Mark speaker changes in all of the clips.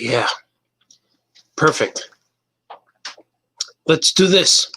Speaker 1: yeah. Perfect. Let's do this.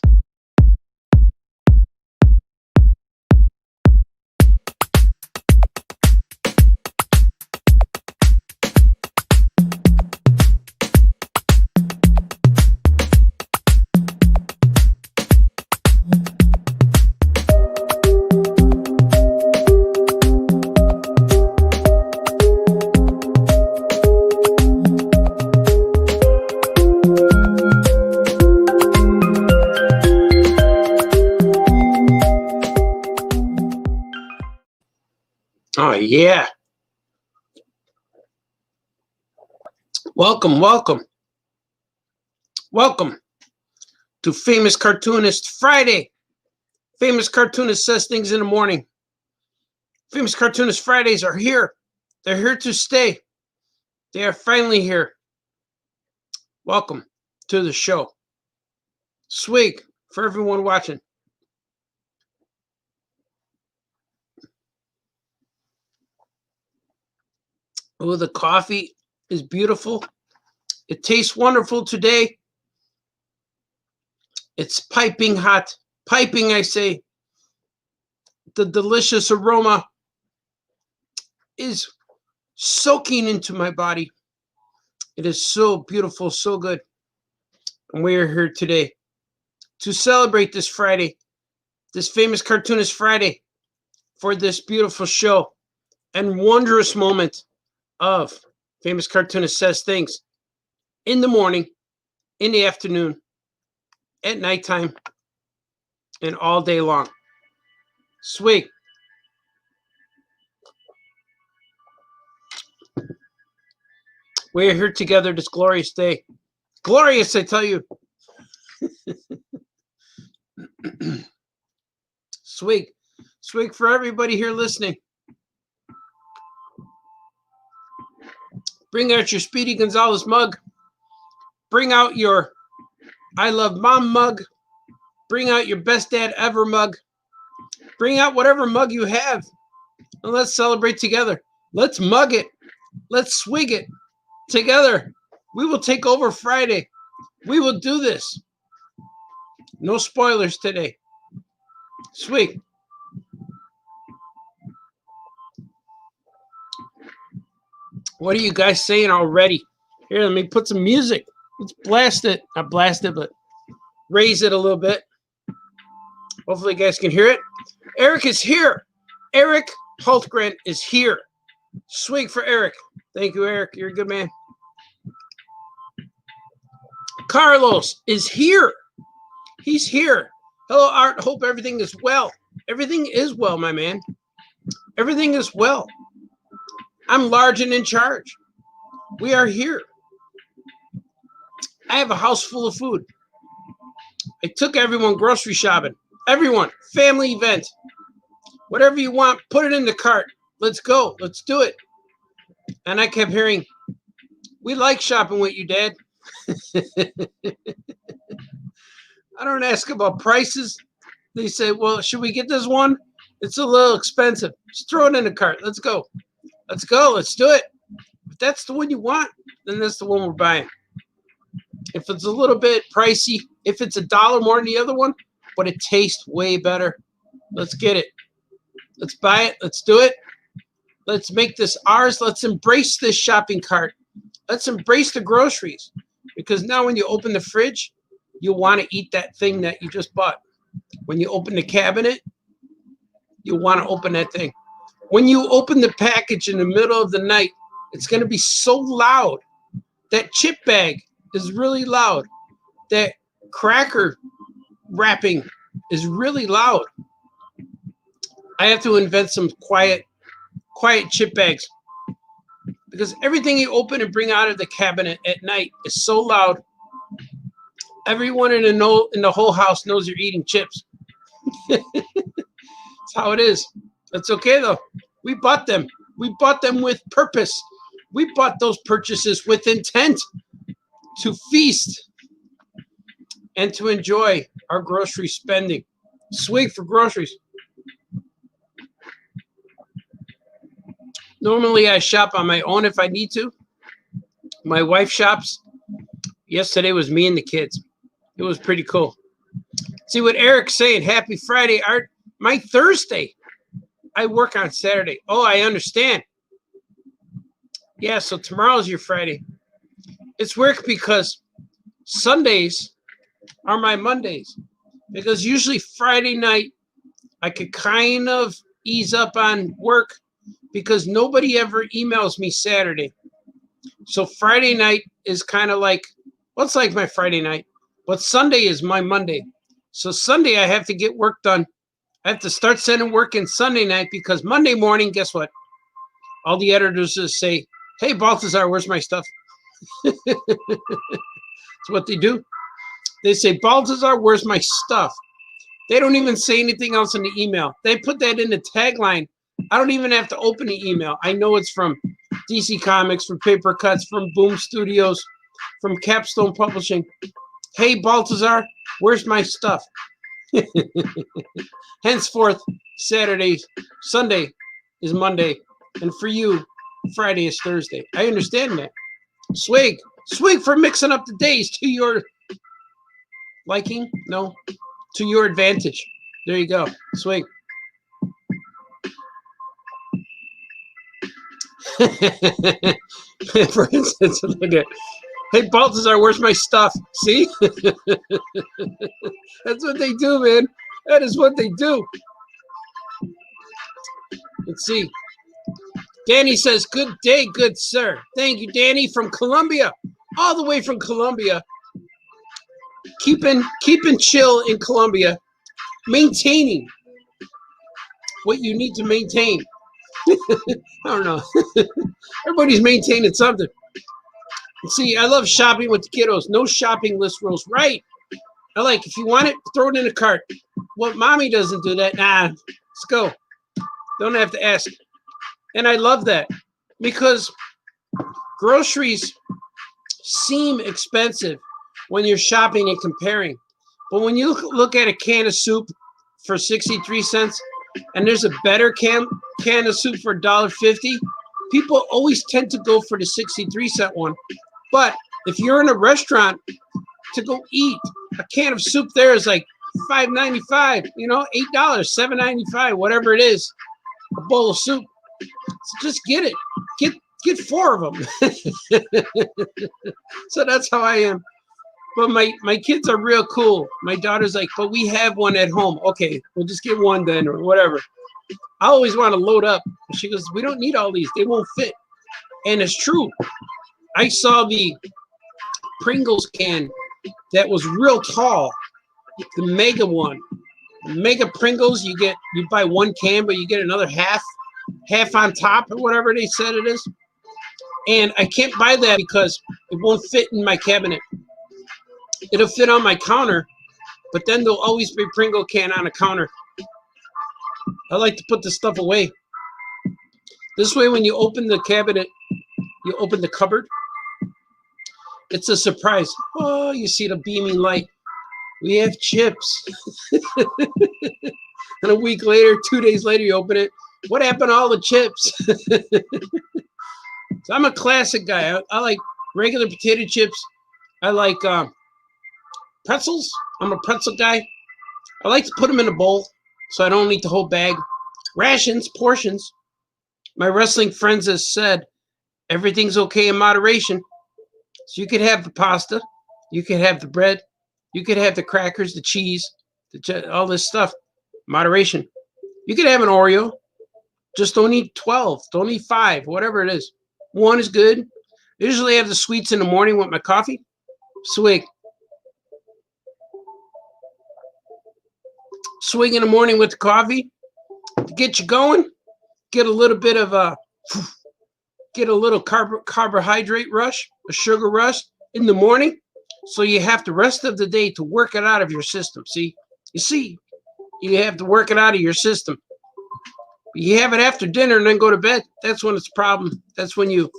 Speaker 1: Oh, yeah. Welcome, welcome. Welcome to Famous Cartoonist Friday. Famous Cartoonist says things in the morning. Famous Cartoonist Fridays are here. They're here to stay. They are finally here. Welcome to the show. Swig for everyone watching. Oh, the coffee is beautiful. It tastes wonderful today. It's piping hot. Piping, I say. The delicious aroma is soaking into my body. It is so beautiful, so good. And we are here today to celebrate this Friday, this Famous Cartoonist Friday, for this beautiful show and wondrous moment of Famous Cartoonist Says Things in the morning, in the afternoon, at nighttime, and all day long. Sweet. We're here together this glorious day. Glorious, I tell you. Swig. Swig for everybody here listening. Bring out your Speedy Gonzalez mug. Bring out your I Love Mom mug. Bring out your Best Dad Ever mug. Bring out whatever mug you have. And let's celebrate together. Let's mug it. Let's swig it together. We will take over Friday. We will do this. No spoilers today. Swig. What are you guys saying already? Here, let me put some music. Let's blast it. Not blast it, but raise it a little bit. Hopefully you guys can hear it. Eric is here. Eric Hultgren is here. Swig for Eric. Thank you, Eric. You're a good man. Carlos is here. He's here. Hello, Art. Hope everything is well. Everything is well, my man. Everything is well. I'm large and in charge. We are here. I have a house full of food. I took everyone grocery shopping. Everyone. Family event. Whatever you want, put it in the cart. Let's go. Let's do it. And I kept hearing, we like shopping with you, Dad. I don't ask about prices. They say, well, should we get this one? It's a little expensive. Just throw it in the cart. Let's go. Let's go. Let's do it. If that's the one you want, then that's the one we're buying. If it's a little bit pricey, if it's $1 more than the other one, but it tastes way better, let's get it. Let's buy it. Let's do it. Let's make this ours. Let's embrace this shopping cart. Let's embrace the groceries. Because now when you open the fridge, you'll want to eat that thing that you just bought. When you open the cabinet, you'll want to open that thing. When you open the package in the middle of the night, it's going to be so loud. That chip bag is really loud. That cracker wrapping is really loud. I have to invent some quiet chip bags. Because everything you open and bring out of the cabinet at night is so loud. Everyone in the whole house knows you're eating chips. That's how it is. That's okay, though. We bought them. We bought them with purpose. We bought those purchases with intent to feast and to enjoy our grocery spending. Swig for groceries. Normally, I shop on my own if I need to. My wife shops. Yesterday was me and the kids. It was pretty cool. See what Eric's saying. Happy Friday, Art. My Thursday. I work on Saturday. Oh, I understand. Yeah, so tomorrow's your Friday. It's work because Sundays are my Mondays. Because usually Friday night, I could kind of ease up on work because nobody ever emails me Saturday. So Friday night is kind of like, well, it's like my Friday night. But Sunday is my Monday. So Sunday, I have to get work done. I have to start sending work in Sunday night because Monday morning, guess what? All the editors just say, hey, Baltazar, where's my stuff? That's what they do. They say, Baltazar, where's my stuff? They don't even say anything else in the email. They put that in the tagline. I don't even have to open the email. I know it's from DC Comics, from Paper Cuts, from Boom Studios, from Capstone Publishing. Hey, Baltazar, where's my stuff? Henceforth, Sunday is Monday, and for you, Friday is Thursday. I understand that. Swig for mixing up the days to your liking? No, to your advantage. There you go. Swig. For instance, look at, hey, Baltazar, where's my stuff? See? That's what they do, man. That is what they do. Let's see. Danny says, good day, good sir. Thank you, Danny, from Colombia. All the way from Colombia. Keeping chill in Colombia. Maintaining what you need to maintain. I don't know. Everybody's maintaining something. See, I love shopping with the kiddos. No shopping list rules. Right. I like, if you want it, throw it in a cart. Well, mommy doesn't do that. Nah, let's go. Don't have to ask. And I love that because groceries seem expensive when you're shopping and comparing. But when you look at a can of soup for 63 cents and there's a better can of soup for $1.50, people always tend to go for the 63-cent one. But if you're in a restaurant to go eat, a can of soup there is like $5.95, $8, $7.95, whatever it is, a bowl of soup. So just get it. Get 4 of them. So that's how I am. But my kids are real cool. My daughter's like, but we have one at home. Okay, we'll just get one then or whatever. I always want to load up. She goes, we don't need all these. They won't fit. And it's true. I saw the Pringles can that was real tall, the mega one. The mega Pringles, you buy one can, but you get another half on top or whatever they said it is. And I can't buy that because it won't fit in my cabinet. It'll fit on my counter, but then there'll always be a Pringle can on a counter. I like to put the stuff away. This way, when you open the cabinet, you open the cupboard, it's a surprise. Oh, you see the beaming light. We have chips. And a week later, 2 days later, you open it. What happened to all the chips? So I'm a classic guy. I like regular potato chips. I like pretzels. I'm a pretzel guy. I like to put them in a bowl so I don't eat the whole bag. Rations, portions. My wrestling friends have said everything's okay in moderation. So you could have the pasta. You could have the bread. You could have the crackers, the cheese, all this stuff. Moderation. You could have an Oreo. Just don't eat 12. Don't eat 5, whatever it is. 1 is good. I usually have the sweets in the morning with my coffee. Swig. Swig in the morning with the coffee. To get you going. Get a little bit of get a little carbohydrate rush, a sugar rush in the morning. So you have the rest of the day to work it out of your system. See? You see, you have to work it out of your system. You have it after dinner and then go to bed. That's when it's a problem. That's when you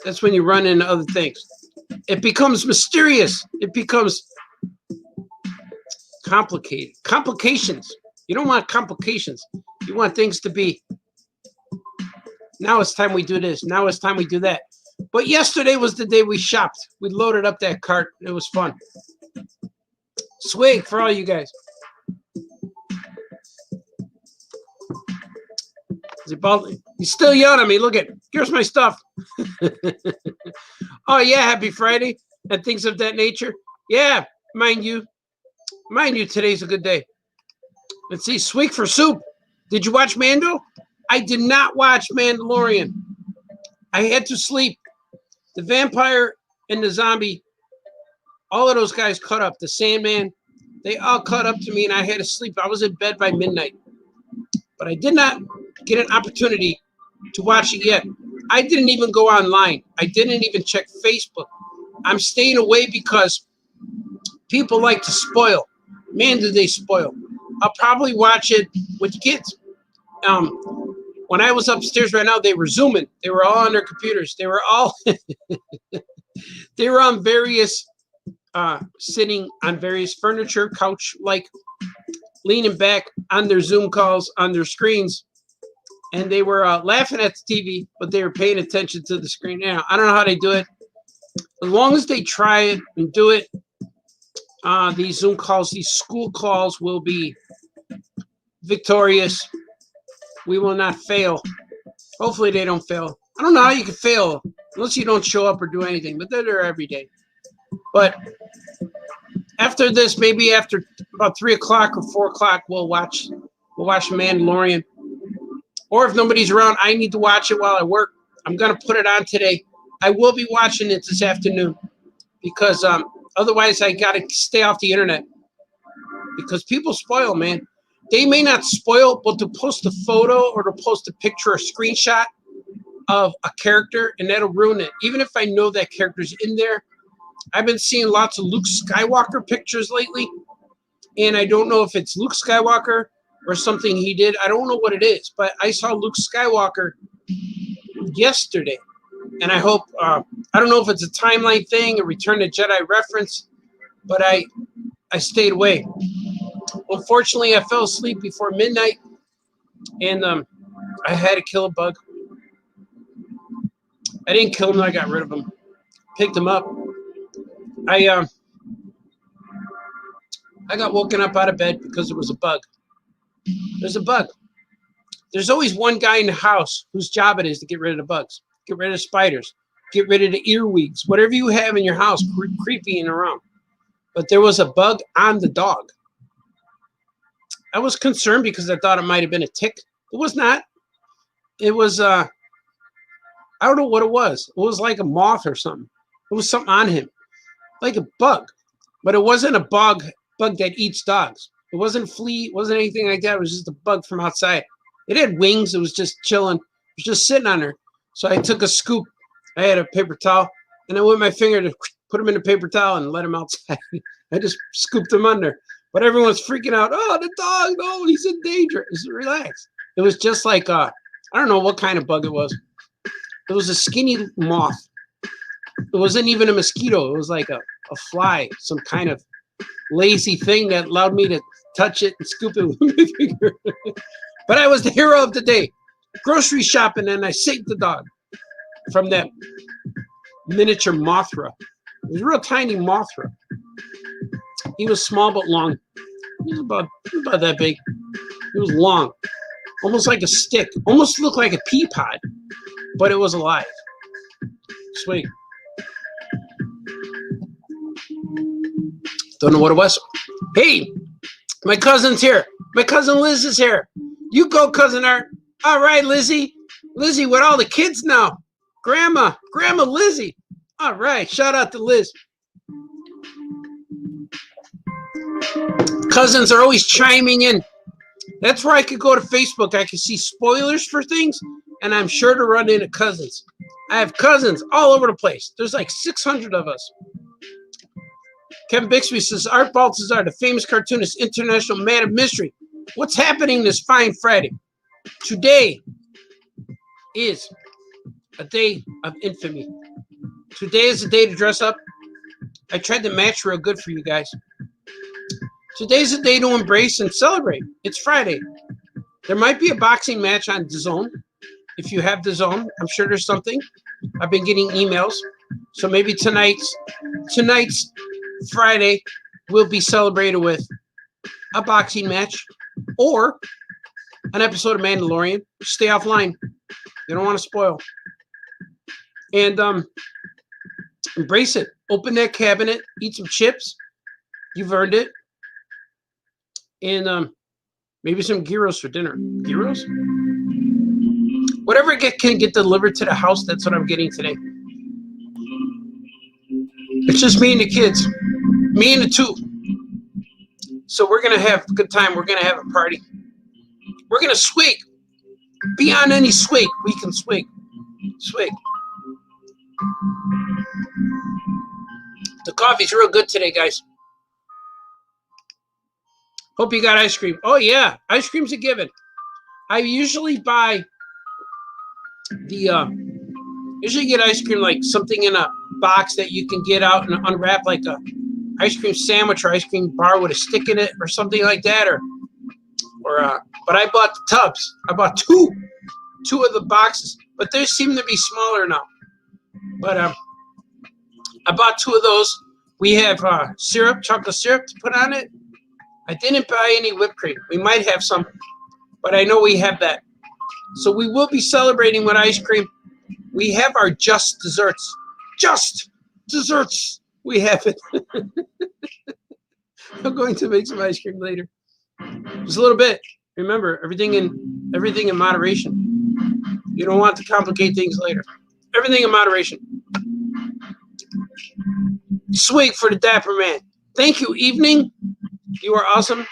Speaker 1: run into other things. It becomes mysterious. It becomes complicated. Complications. You don't want complications. You want things to be, now it's time we do this. Now it's time we do that. But yesterday was the day we shopped. We loaded up that cart. It was fun. Swig for all you guys. He's still yelling at me. Look at, here's my stuff. Oh yeah, happy Friday and things of that nature. Yeah, mind you, today's a good day. Let's see, swig for soup. Did you watch Mando? I did not watch Mandalorian. I had to sleep. The vampire and the zombie, all of those guys caught up. The Sandman, they all caught up to me, and I had to sleep. I was in bed by midnight. But I did not get an opportunity to watch it yet. I didn't even go online. I didn't even check Facebook. I'm staying away because people like to spoil. Man, do they spoil. I'll probably watch it with kids. When I was upstairs right now, they were Zooming. They were all on their computers. They were all they were on various sitting on various furniture, couch, like leaning back on their Zoom calls on their screens. And they were laughing at the TV, but they were paying attention to the screen. Now, I don't know how they do it. As long as they try it and do it, these Zoom calls, these school calls will be victorious. We will not fail. Hopefully they don't fail. I don't know how you can fail unless you don't show up or do anything, but they're there every day. But after this, maybe after about 3 o'clock or 4 o'clock, we'll watch Mandalorian. Or if nobody's around, I need to watch it while I work. I'm going to put it on today. I will be watching it this afternoon because otherwise I got to stay off the internet because people spoil, man. They may not spoil, but to post a photo or to post a picture or screenshot of a character, and that'll ruin it. Even if I know that character's in there. I've been seeing lots of Luke Skywalker pictures lately, and I don't know if it's Luke Skywalker or something he did. I don't know what it is, but I saw Luke Skywalker yesterday, and I hope, I don't know if it's a timeline thing, a Return to Jedi reference, but I stayed away. Unfortunately, I fell asleep before midnight, and I had to kill a bug. I didn't kill him, I got rid of him. Picked him up. I got woken up out of bed because there was a bug. There's a bug. There's always one guy in the house whose job it is to get rid of the bugs, get rid of spiders, get rid of the earwigs, whatever you have in your house creeping around. But there was a bug on the dog. I was concerned because I thought it might have been a tick. It was not. It was, I don't know what it was. It was like a moth or something. It was something on him, like a bug. But it wasn't a bug that eats dogs. It wasn't a flea. It wasn't anything like that. It was just a bug from outside. It had wings. It was just chilling. It was just sitting on her. So I took a scoop. I had a paper towel, and I went my finger to put him in a paper towel and let him outside. I just scooped him under. But everyone's freaking out. Oh, the dog! No, he's in danger. Just relax. It was just like I don't know what kind of bug it was. It was a skinny moth. It wasn't even a mosquito. It was like a fly, some kind of lazy thing that allowed me to touch it and scoop it with my finger. But I was the hero of the day. Grocery shopping, and I saved the dog from that miniature Mothra. It was a real tiny Mothra. He was small but long. He was about that big. He was long, almost like a stick. Almost looked like a pea pod, but it was alive. Sweet. Don't know what it was. Hey, my cousin's here. My cousin Liz is here. You go, cousin Art. All right, Lizzie. Lizzie with all the kids now. Grandma Lizzie. All right, shout out to Liz. Cousins are always chiming in. That's where I could go to Facebook. I can see spoilers for things, and I'm sure to run into cousins. I have cousins all over the place. There's like 600 of us. Kevin Bixby says, Art BALTAZAR, the famous cartoonist, international man of mystery. What's happening this fine Friday? Today is a day of infamy. Today is a day to dress up. I tried to match real good for you guys. Today's a day to embrace and celebrate. It's Friday. There might be a boxing match on DAZN. If you have DAZN, I'm sure there's something. I've been getting emails. So maybe tonight's Friday will be celebrated with a boxing match or an episode of Mandalorian. Stay offline. You don't want to spoil. And embrace it. Open that cabinet. Eat some chips. You've earned it. And maybe some gyros for dinner. Gyros? Whatever can get delivered to the house, that's what I'm getting today. It's just me and the kids. Me and the two. So we're going to have a good time. We're going to have a party. We're going to swig. Beyond any swig, we can swig. Swig. The coffee's real good today, guys. Hope you got ice cream. Oh, yeah. Ice cream's a given. I usually buy usually get ice cream like something in a box that you can get out and unwrap, like a ice cream sandwich or ice cream bar with a stick in it or something like that. But I bought the tubs. I bought two of the boxes, but they seem to be smaller now. But I bought two of those. We have syrup, chocolate syrup to put on it. I didn't buy any whipped cream. We might have some, but I know we have that. So we will be celebrating with ice cream. We have our just desserts. Just desserts. We have it. I'm going to make some ice cream later. Just a little bit. Remember, everything in moderation. You don't want to complicate things later. Everything in moderation. Swig for the Dapper Man. Thank you, Evening. You are awesome.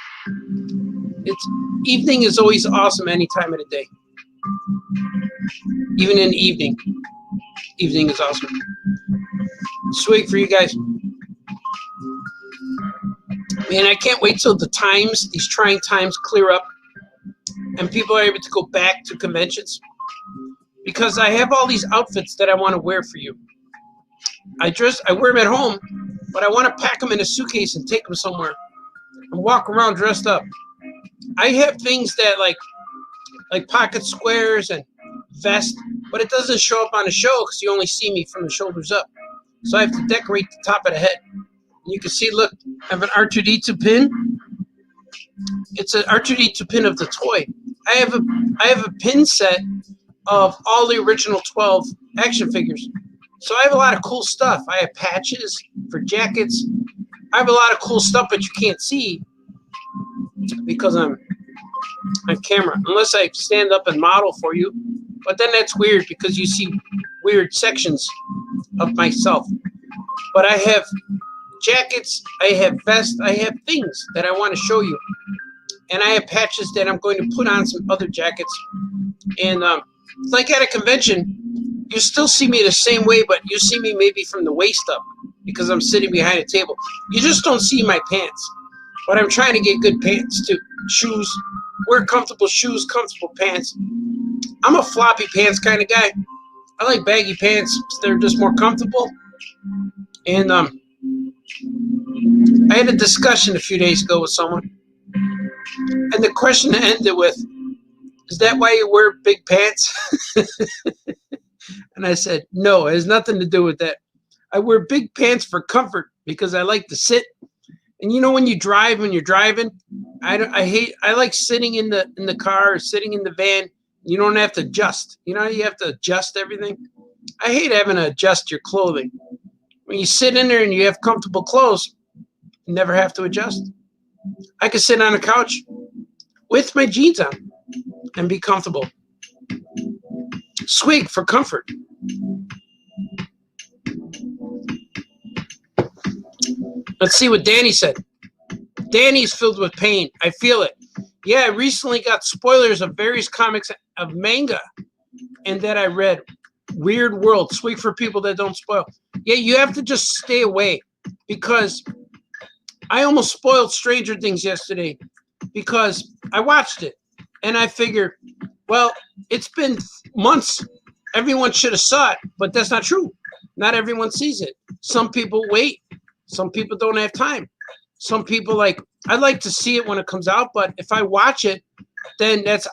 Speaker 1: Evening is always awesome any time of the day. Even in the evening. Evening is awesome. Swig for you guys. Man, I can't wait till these trying times clear up and people are able to go back to conventions, because I have all these outfits that I want to wear for you. I wear them at home, but I want to pack them in a suitcase and take them somewhere and walk around dressed up. I have things that like pocket squares and vest, but it doesn't show up on the show because you only see me from the shoulders up. So I have to decorate the top of the head. You can see, look, I have an R2-D2 pin. It's an R2-D2 pin of the toy. I have a pin set of all the original 12 action figures. So I have a lot of cool stuff. I have patches for jackets. I have a lot of cool stuff, but you can't see because I'm on camera, unless I stand up and model for you. But then that's weird because you see weird sections of myself. But I have jackets, I have vests, I have things that I want to show you. And I have patches that I'm going to put on some other jackets. And like at a convention, you still see me the same way, but you see me maybe from the waist up because I'm sitting behind a table. You just don't see my pants. But I'm trying to get good pants too. Shoes, wear comfortable shoes, comfortable pants. I'm a floppy pants kind of guy. I like baggy pants. They're just more comfortable. And I had a discussion a few days ago with someone. And the question ended with, is that why you wear big pants? And I said, no, it has nothing to do with that. I wear big pants for comfort because I like to sit. And you know, when you're driving, I like sitting in the car or sitting in the van. You don't have to adjust. You know, you have to adjust everything. I hate having to adjust your clothing. When you sit in there and you have comfortable clothes, you never have to adjust. I could sit on a couch with my jeans on and be comfortable. Swig for comfort. Let's see what Danny said. Danny's filled with pain. I feel it. Yeah, I recently got spoilers of various comics of manga and that I read. Weird world. Swig for people that don't spoil. Yeah, you have to just stay away, because I almost spoiled Stranger Things yesterday because I watched it and I figured, well, it's been months. Everyone should have saw it, but that's not true. Not everyone sees it. Some people wait. Some people don't have time. Some people I like to see it when it comes out, but if I watch it, then that's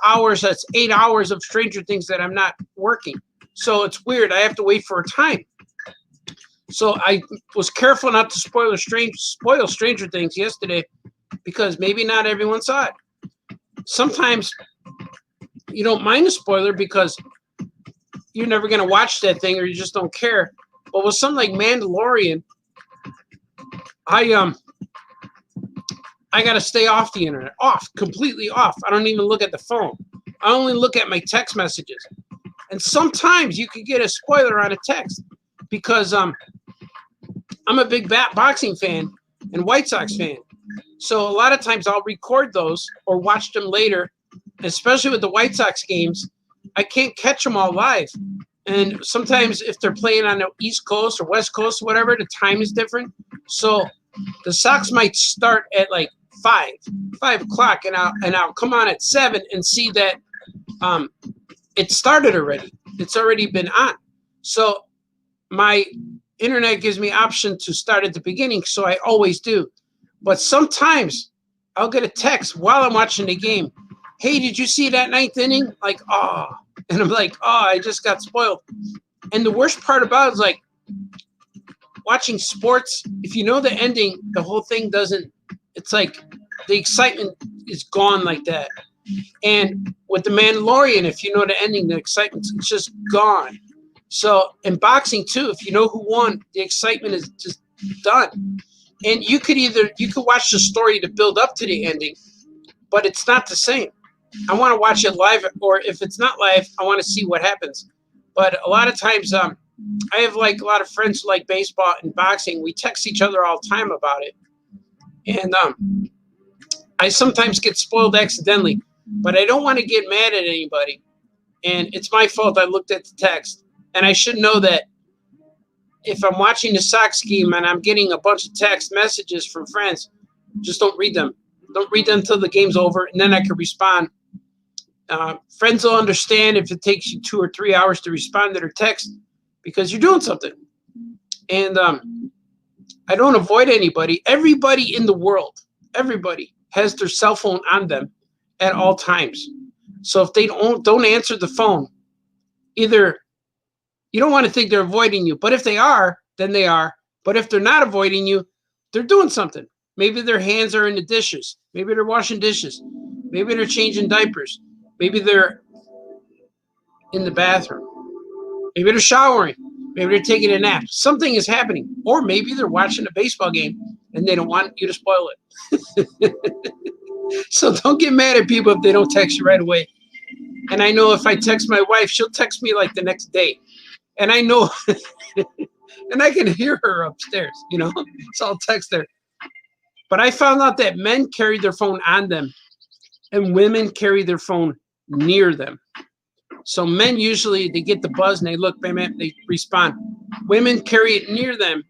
Speaker 1: 8 hours of Stranger Things that I'm not working. So it's weird. I have to wait for a time. So I was careful not to spoil Stranger Things yesterday because maybe not everyone saw it. Sometimes you don't mind a spoiler because you're never going to watch that thing or you just don't care. But with something like Mandalorian, I got to stay off the internet, completely off. I don't even look at the phone. I only look at my text messages. And sometimes you can get a spoiler on a text because I'm a big boxing fan and White Sox fan. So a lot of times I'll record those or watch them later, especially with the White Sox games. I can't catch them all live. And sometimes if they're playing on the East Coast or West Coast or whatever, the time is different. So the Sox might start at like 5 o'clock, and I'll come on at 7 and see that it started already. It's already been on. So my internet gives me option to start at the beginning, so I always do. But sometimes I'll get a text while I'm watching the game. Hey, did you see that 9th inning? Like, oh. And I'm like, oh, I just got spoiled. And the worst part about it is like watching sports, if you know the ending, the whole thing doesn't, it's like the excitement is gone like that. And with The Mandalorian, if you know the ending, the excitement is just gone. So in boxing too, if you know who won, the excitement is just done. And you could watch the story to build up to the ending, but it's not the same. I want to watch it live, or if it's not live, I want to see what happens. But a lot of times, I have like a lot of friends who like baseball and boxing. We text each other all the time about it. And I sometimes get spoiled accidentally, but I don't want to get mad at anybody. And it's my fault I looked at the text. And I should know that if I'm watching the Sox game and I'm getting a bunch of text messages from friends, just don't read them. Don't read them until the game's over, and then I can respond. Friends will understand if it takes you 2 or 3 hours to respond to their text because you're doing something. And I don't avoid anybody. Everybody in the world, everybody has their cell phone on them at all times. So if they don't answer the phone, either you don't want to think they're avoiding you, but if they are, then they are. But if they're not avoiding you, they're doing something. Maybe their hands are in the dishes. Maybe they're washing dishes. Maybe they're changing diapers. Maybe they're in the bathroom. Maybe they're showering. Maybe they're taking a nap. Something is happening. Or maybe they're watching a baseball game and they don't want you to spoil it. So don't get mad at people if they don't text you right away. And I know if I text my wife, she'll text me like the next day. And I know, and I can hear her upstairs, so I'll text her. But I found out that men carry their phone on them and women carry their phone near them. So men usually, they get the buzz and they look, bam, bam, they respond. Women carry it near them.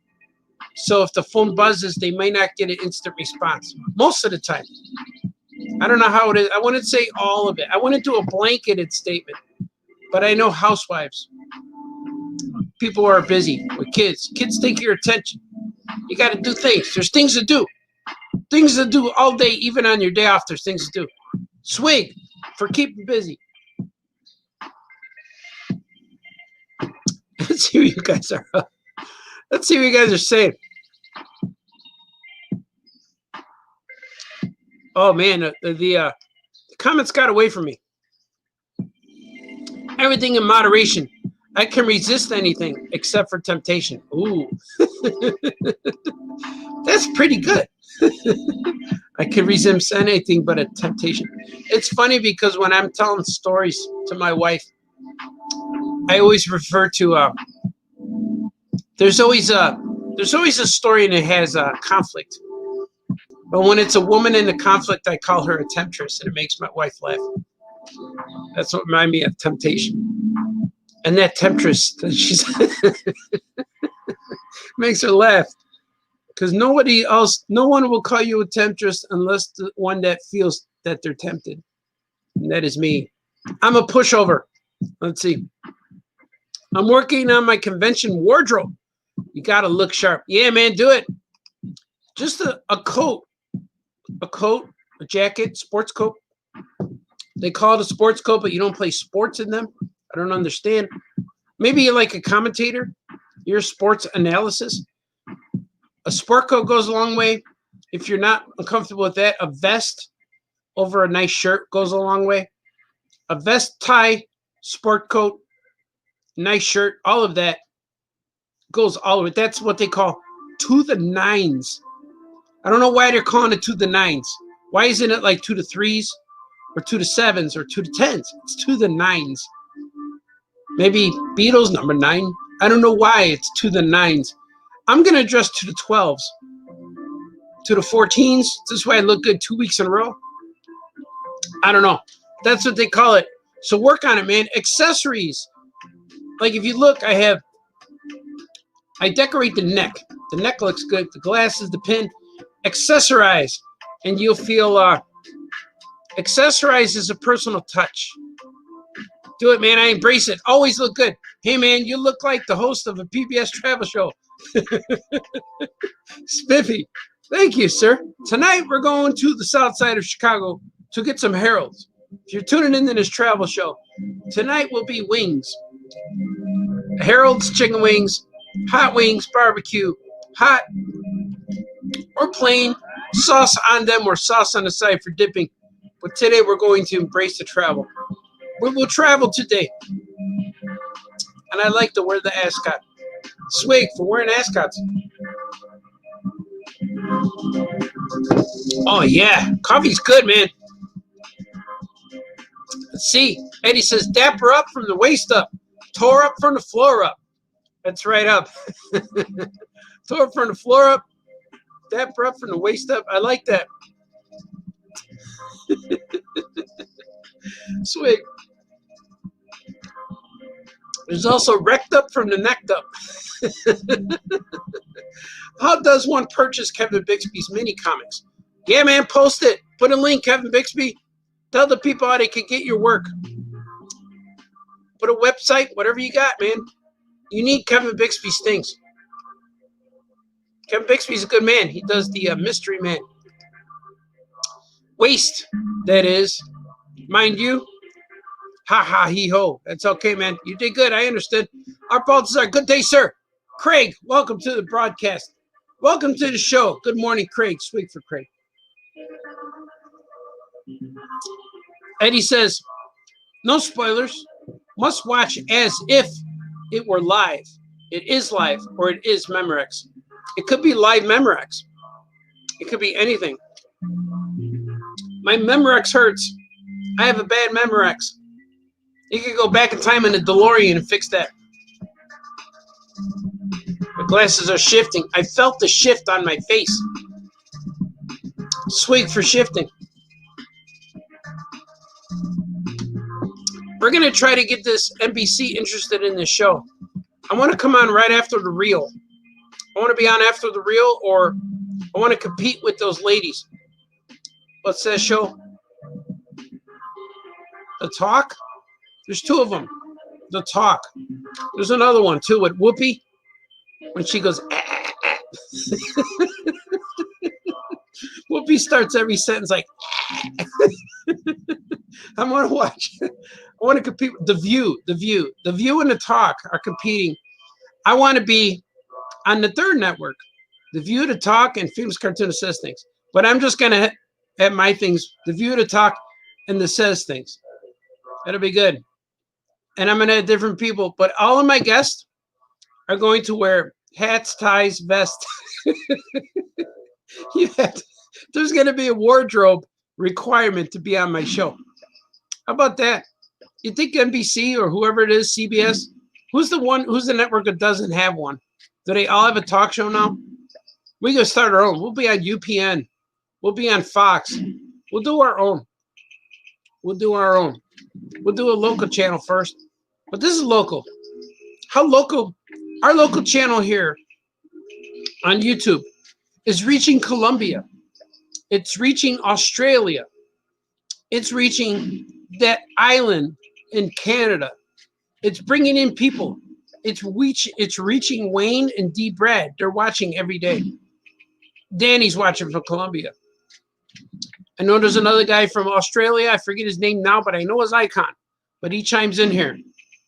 Speaker 1: So if the phone buzzes, they may not get an instant response most of the time. I don't know how it is. I wouldn't say all of it. I wouldn't do a blanketed statement. But I know housewives, people who are busy with kids. Kids take your attention. You got to do things. There's things to do. Things to do all day, even on your day off, there's things to do. Swig for keeping busy. Let's see what you guys are. Let's see what you guys are saying. Oh man, the comments got away from me. Everything in moderation. I can resist anything except for temptation. Ooh, that's pretty good. I can resist anything but a temptation. It's funny because when I'm telling stories to my wife, I always refer to there's always a story and it has a conflict. But when it's a woman in the conflict, I call her a temptress, and it makes my wife laugh. That's what reminds me of temptation. And that temptress, she's makes her laugh. Because no one will call you a temptress unless the one that feels that they're tempted. And that is me. I'm a pushover. Let's see. I'm working on my convention wardrobe. You got to look sharp. Yeah, man, do it. Just a coat, a jacket, sports coat. They call it a sports coat, but you don't play sports in them. I don't understand. Maybe you're like a commentator. You're sports analysis. A sport coat goes a long way. If you're not uncomfortable with that, a vest over a nice shirt goes a long way. A vest, tie, sport coat, nice shirt, all of that goes all the way. That's what they call to the nines. I don't know why they're calling it to the nines. Why isn't it like 2 to 3s or 2 to 7s or 2 to 10s? It's to the nines. Maybe Beatles number 9. I don't know why it's to the 9s. I'm going to dress to the 12s. To the 14s. This is why I look good 2 weeks in a row. I don't know. That's what they call it. So work on it, man. Accessories. Like if you look, I decorate the neck. The neck looks good. The glasses, the pin. Accessorize. And you'll feel, accessorize is a personal touch. Do it, man. I embrace it. Always look good. Hey, man, you look like the host of a PBS travel show. Spiffy. Thank you, sir. Tonight, we're going to the south side of Chicago to get some Harold's. If you're tuning into this travel show, tonight will be wings. Harold's chicken wings, hot wings, barbecue, hot or plain, sauce on them or sauce on the side for dipping. But today, we're going to embrace the travel. We will travel today. And I like to wear the ascot. Swig for wearing ascots. Oh, yeah. Coffee's good, man. Let's see. Eddie says, dapper up from the waist up. Tore up from the floor up. That's right up. Tore up from the floor up. Dapper up from the waist up. I like that. Swig. There's also wrecked up from the neck up. How does one purchase Kevin Bixby's mini comics? Yeah, man, post it. Put a link, Kevin Bixby. Tell the people how they can get your work. Put a website, whatever you got, man. You need Kevin Bixby's things. Kevin Bixby's a good man. He does the Mystery Man. Waste, that is. Mind you. Ha ha he ho. That's okay, man. You did good. I understood. Our BALTAZAR. Good day, sir. Craig, welcome to the broadcast. Welcome to the show. Good morning, Craig. Swig for Craig. Eddie says, no spoilers. Must watch as if it were live. It is live, or it is Memorex. It could be live Memorex. It could be anything. My Memorex hurts. I have a bad Memorex. You could go back in time in a DeLorean and fix that. My glasses are shifting. I felt the shift on my face. Swig for shifting. We're going to try to get this NBC interested in this show. I want to come on right after the reel. I want to be on after the reel, or I want to compete with those ladies. What's that show? The Talk? There's 2 of them. The Talk. There's another one, too, with Whoopi. When she goes, ah, ah, ah. Whoopi starts every sentence like, ah. I want to watch. I want to compete with The View. The View. The View and The Talk are competing. I want to be on the 3rd network. The View, The Talk, and Famous Cartoonist Says Things. But I'm just going to have my things. The View, The Talk, and the Says Things. That'll be good. And I'm going to have different people. But all of my guests are going to wear hats, ties, vests. There's going to be a wardrobe requirement to be on my show. How about that? You think NBC or whoever it is, CBS, who's the network that doesn't have one? Do they all have a talk show now? We're going to start our own. We'll be on UPN. We'll be on Fox. We'll do our own. We'll do our own. We'll do a local channel first. But this is local. How local? Our local channel here on YouTube is reaching Colombia. It's reaching Australia. It's reaching that island in Canada. It's bringing in people. It's reaching Wayne and D. Brad. They're watching every day. Danny's watching from Colombia. I know there's another guy from Australia. I forget his name now, but I know his icon. But he chimes in here.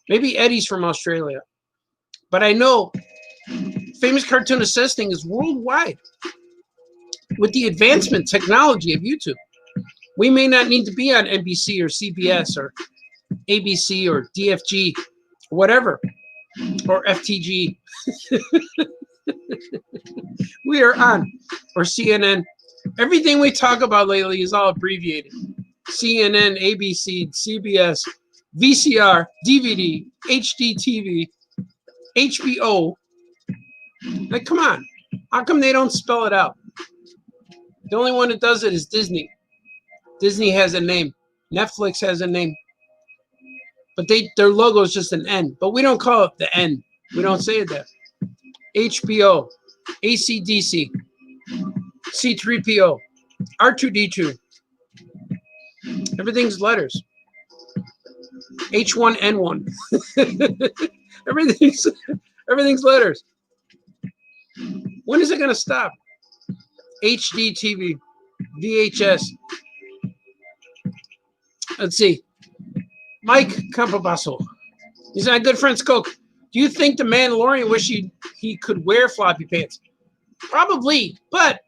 Speaker 1: Maybe Eddie's from Australia. But I know Famous Cartoonist Says Thing is worldwide. With the advancement technology of YouTube, we may not need to be on NBC or CBS or ABC or DFG, whatever, or FTG. We are on, or CNN. Everything we talk about lately is all abbreviated. CNN, ABC, CBS, VCR, DVD, HDTV, HBO. Like, come on. How come they don't spell it out? The only one that does it is Disney. Disney has a name. Netflix has a name. But their logo is just an N. But we don't call it the N. We don't say it there. HBO, ACDC, C3PO, R2D2. Everything's letters. H1N1. everything's letters. When is it going to stop? HD TV, VHS. Let's see. Mike Campabasso. He's my good friend Skoke. Do you think the Mandalorian wish he could wear floppy pants? Probably, but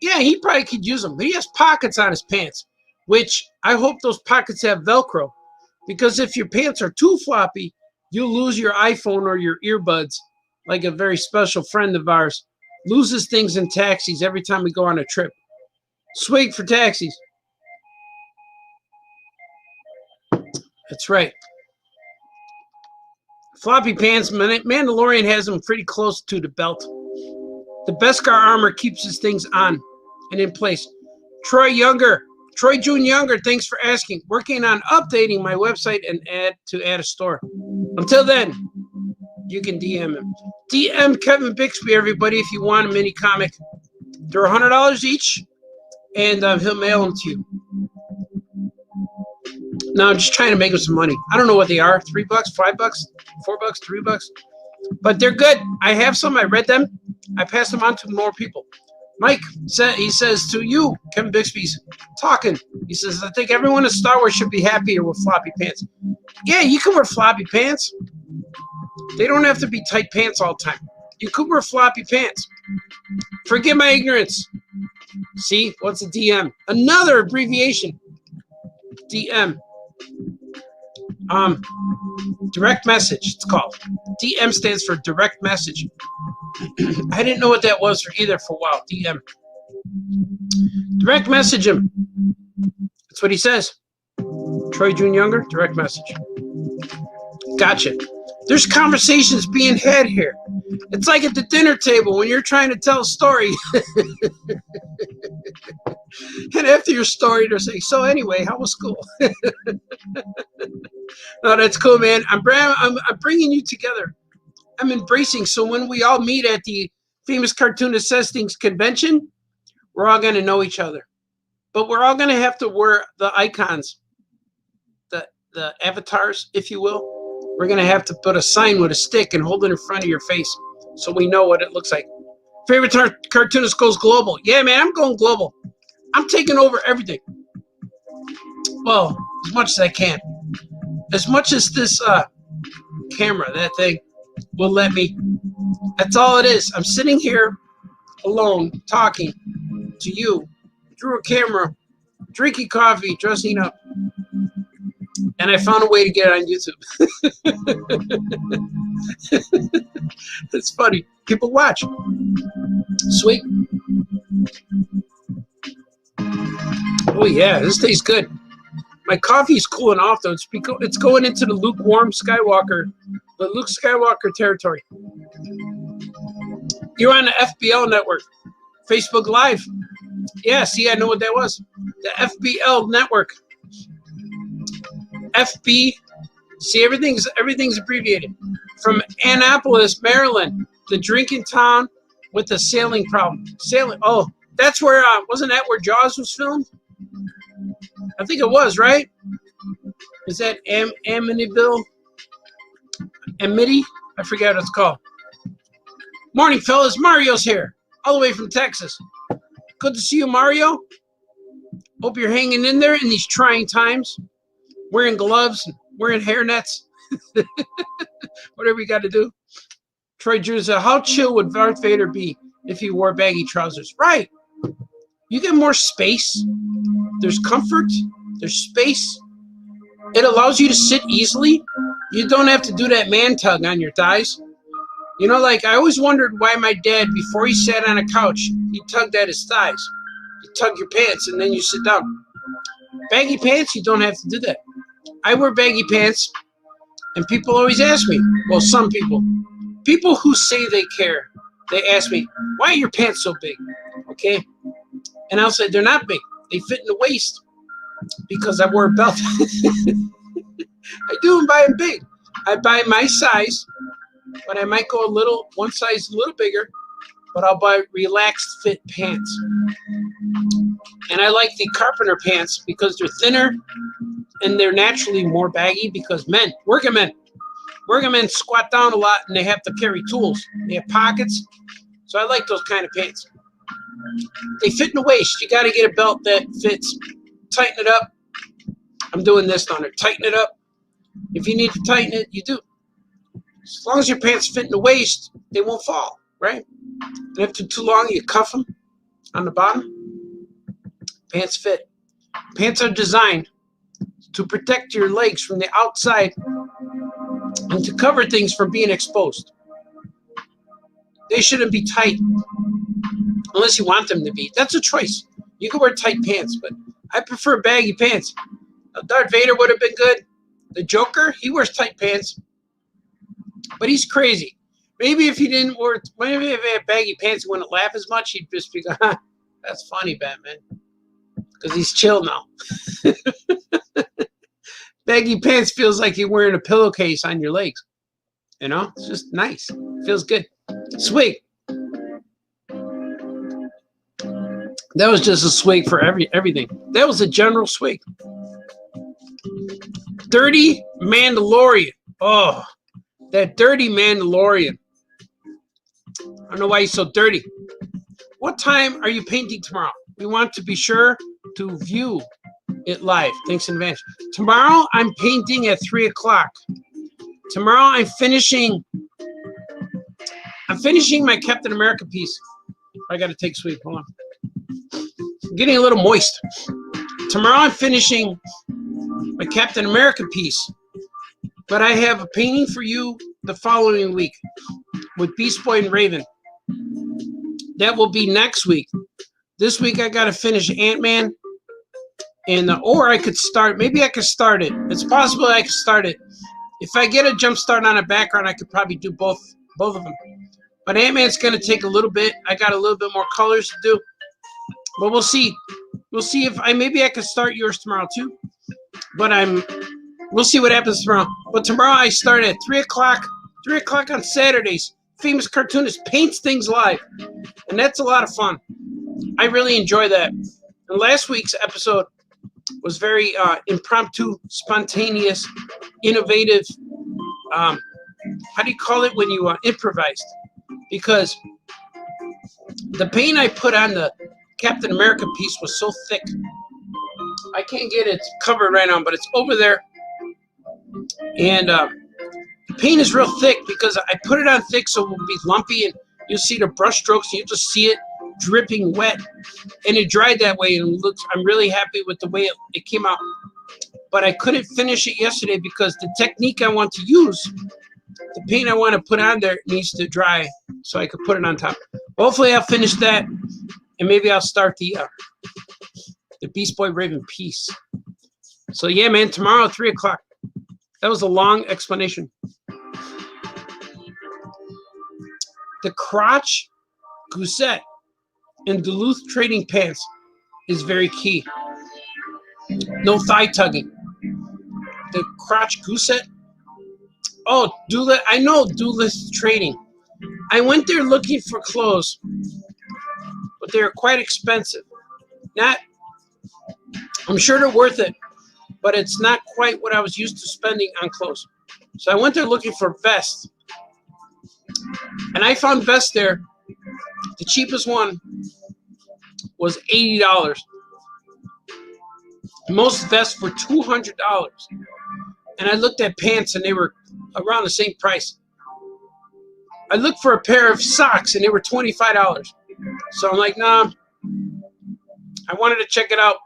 Speaker 1: yeah, he probably could use them. But he has pockets on his pants, which I hope those pockets have Velcro, because if your pants are too floppy, you'll lose your iPhone or your earbuds, like a very special friend of ours loses things in taxis every time we go on a trip. Swig for taxis. That's right. Floppy pants, Mandalorian has them pretty close to the belt. The Beskar armor keeps his things on and in place. Troy June Younger, thanks for asking. Working on updating my website and add a store. Until then, you can DM him. DM Kevin Bixby, everybody, if you want a mini comic. They're $100 each, and he'll mail them to you. Now I'm just trying to make him some money. I don't know what they are. $3, $5, $4, $3. But they're good. I have some. I read them. I passed them on to more people. Mike says to you, Kevin Bixby's talking. He says, I think everyone in Star Wars should be happier with floppy pants. Yeah, you can wear floppy pants. They don't have to be tight pants all the time. You could wear floppy pants. Forgive my ignorance. See, what's a DM? Another abbreviation. DM. Direct message, it's called. DM stands for direct message. I didn't know what that was either for a while. DM. Direct message him. That's what he says. Troy June Younger, direct message. Gotcha. There's conversations being had here. It's like at the dinner table when you're trying to tell a story. And after your story, they're saying, so anyway, how was school? No, that's cool, man. I'm bringing you together. I'm embracing. So when we all meet at the Famous Cartoonist Says Things convention, we're all going to know each other. But we're all going to have to wear the icons, the avatars, if you will. We're going to have to put a sign with a stick and hold it in front of your face so we know what it looks like. Favorite cartoonist goes global. Yeah, man, I'm going global. I'm taking over everything. Well, as much as I can. As much as this camera, that thing, will let me. That's all it is. I'm sitting here alone talking to you through a camera, drinking coffee, dressing up. And I found a way to get it on YouTube. It's funny. People watch. Sweet. Oh, yeah. This tastes good. My coffee's cooling off, though. It's going into the lukewarm Skywalker, the Luke Skywalker territory. You're on the FBL network. Facebook Live. Yeah, see, I know what that was. The FBL network. FB. See, everything's abbreviated. From Annapolis, Maryland, the drinking town with the sailing problem. Sailing. Oh, that's where, wasn't that where Jaws was filmed? I think it was, right? Is that Amityville? Amity? I forget what it's called. Morning, fellas. Mario's here, all the way from Texas. Good to see you, Mario. Hope you're hanging in there in these trying times, wearing gloves, wearing hairnets. Whatever you got to do. Troy Drew said, how chill would Darth Vader be if he wore baggy trousers? Right. You get more space. There's comfort. There's space. It allows you to sit easily. You don't have to do that man tug on your thighs. You know, like I always wondered why my dad, before he sat on a couch, he tugged at his thighs. You tug your pants and then you sit down. Baggy pants, you don't have to do that. I wear baggy pants and people always ask me, well, some people who say they care, they ask me, why are your pants so big? Okay. And I'll say, they're not big. They fit in the waist because I wear a belt. I do buy them big. I buy my size, but I might go one size a little bigger, but I'll buy relaxed fit pants. And I like the carpenter pants because they're thinner and they're naturally more baggy because working men squat down a lot and they have to carry tools. They have pockets. So I like those kind of pants. They fit in the waist. You got to get a belt that fits. Tighten it up. I'm doing this on it. Tighten it up. If you need to tighten it, you do. As long as your pants fit in the waist, they won't fall, right? And if they're too long, you cuff them on the bottom. Pants fit. Pants are designed to protect your legs from the outside and to cover things from being exposed. They shouldn't be tight unless you want them to be. That's a choice. You can wear tight pants, but I prefer baggy pants. Now, Darth Vader would have been good. The Joker, he wears tight pants, but he's crazy. Maybe if he had baggy pants, he wouldn't laugh as much. He'd just be going, that's funny, Batman. Because he's chill now. Baggy pants feels like you're wearing a pillowcase on your legs. You know, it's just nice. Feels good. Swig. That was just a swig for everything. That was a general swig. Dirty Mandalorian. Oh, that dirty Mandalorian. I don't know why he's so dirty. What time are you painting tomorrow? We want to be sure to view it live. Thanks in advance. Tomorrow I'm painting at 3 o'clock. Tomorrow I'm finishing my Captain America piece. I got to take a swig. Hold on. I'm getting a little moist. Tomorrow I'm finishing my Captain America piece. But I have a painting for you the following week with Beast Boy and Raven. That will be next week. This week I got to finish Ant-Man. Or I could start. Maybe I could start it. It's possible I could start it. If I get a jump start on a background, I could probably do both of them. But Ant-Man's going to take a little bit. I got a little bit more colors to do. But we'll see. We'll see if maybe I could start yours tomorrow too. But we'll see what happens tomorrow. But tomorrow I start at 3 o'clock. 3 o'clock on Saturdays. Famous Cartoonist paints things live. And that's a lot of fun. I really enjoy that. And last week's episode was very impromptu, spontaneous, innovative. How do you call it when you improvised? Because the paint I put on the Captain America piece was so thick. I can't get it covered right now, but it's over there. And the paint is real thick because I put it on thick so it will be lumpy, and you'll see the brush strokes, and you just see it dripping wet. And it dried that way, and I'm really happy with the way it came out. But I couldn't finish it yesterday because the technique I want to use, the paint I want to put on there needs to dry so I could put it on top. Hopefully I'll finish that, and maybe I'll start the Beast Boy Raven piece. So yeah, man, tomorrow at 3 o'clock. That was a long explanation. The crotch gousset in Duluth trading pants is very key. No thigh tugging. The crotch gousset. Oh, Duluth. I know Duluth trading. I went there looking for clothes, but they're quite expensive. I'm sure they're worth it, but it's not quite what I was used to spending on clothes. So I went there looking for vests, and I found vests there. The cheapest one was $80. Most vests were $200. and I looked at pants, and they were around the same price. I looked for a pair of socks, and they were $25. So I'm like, nah. I wanted to check it out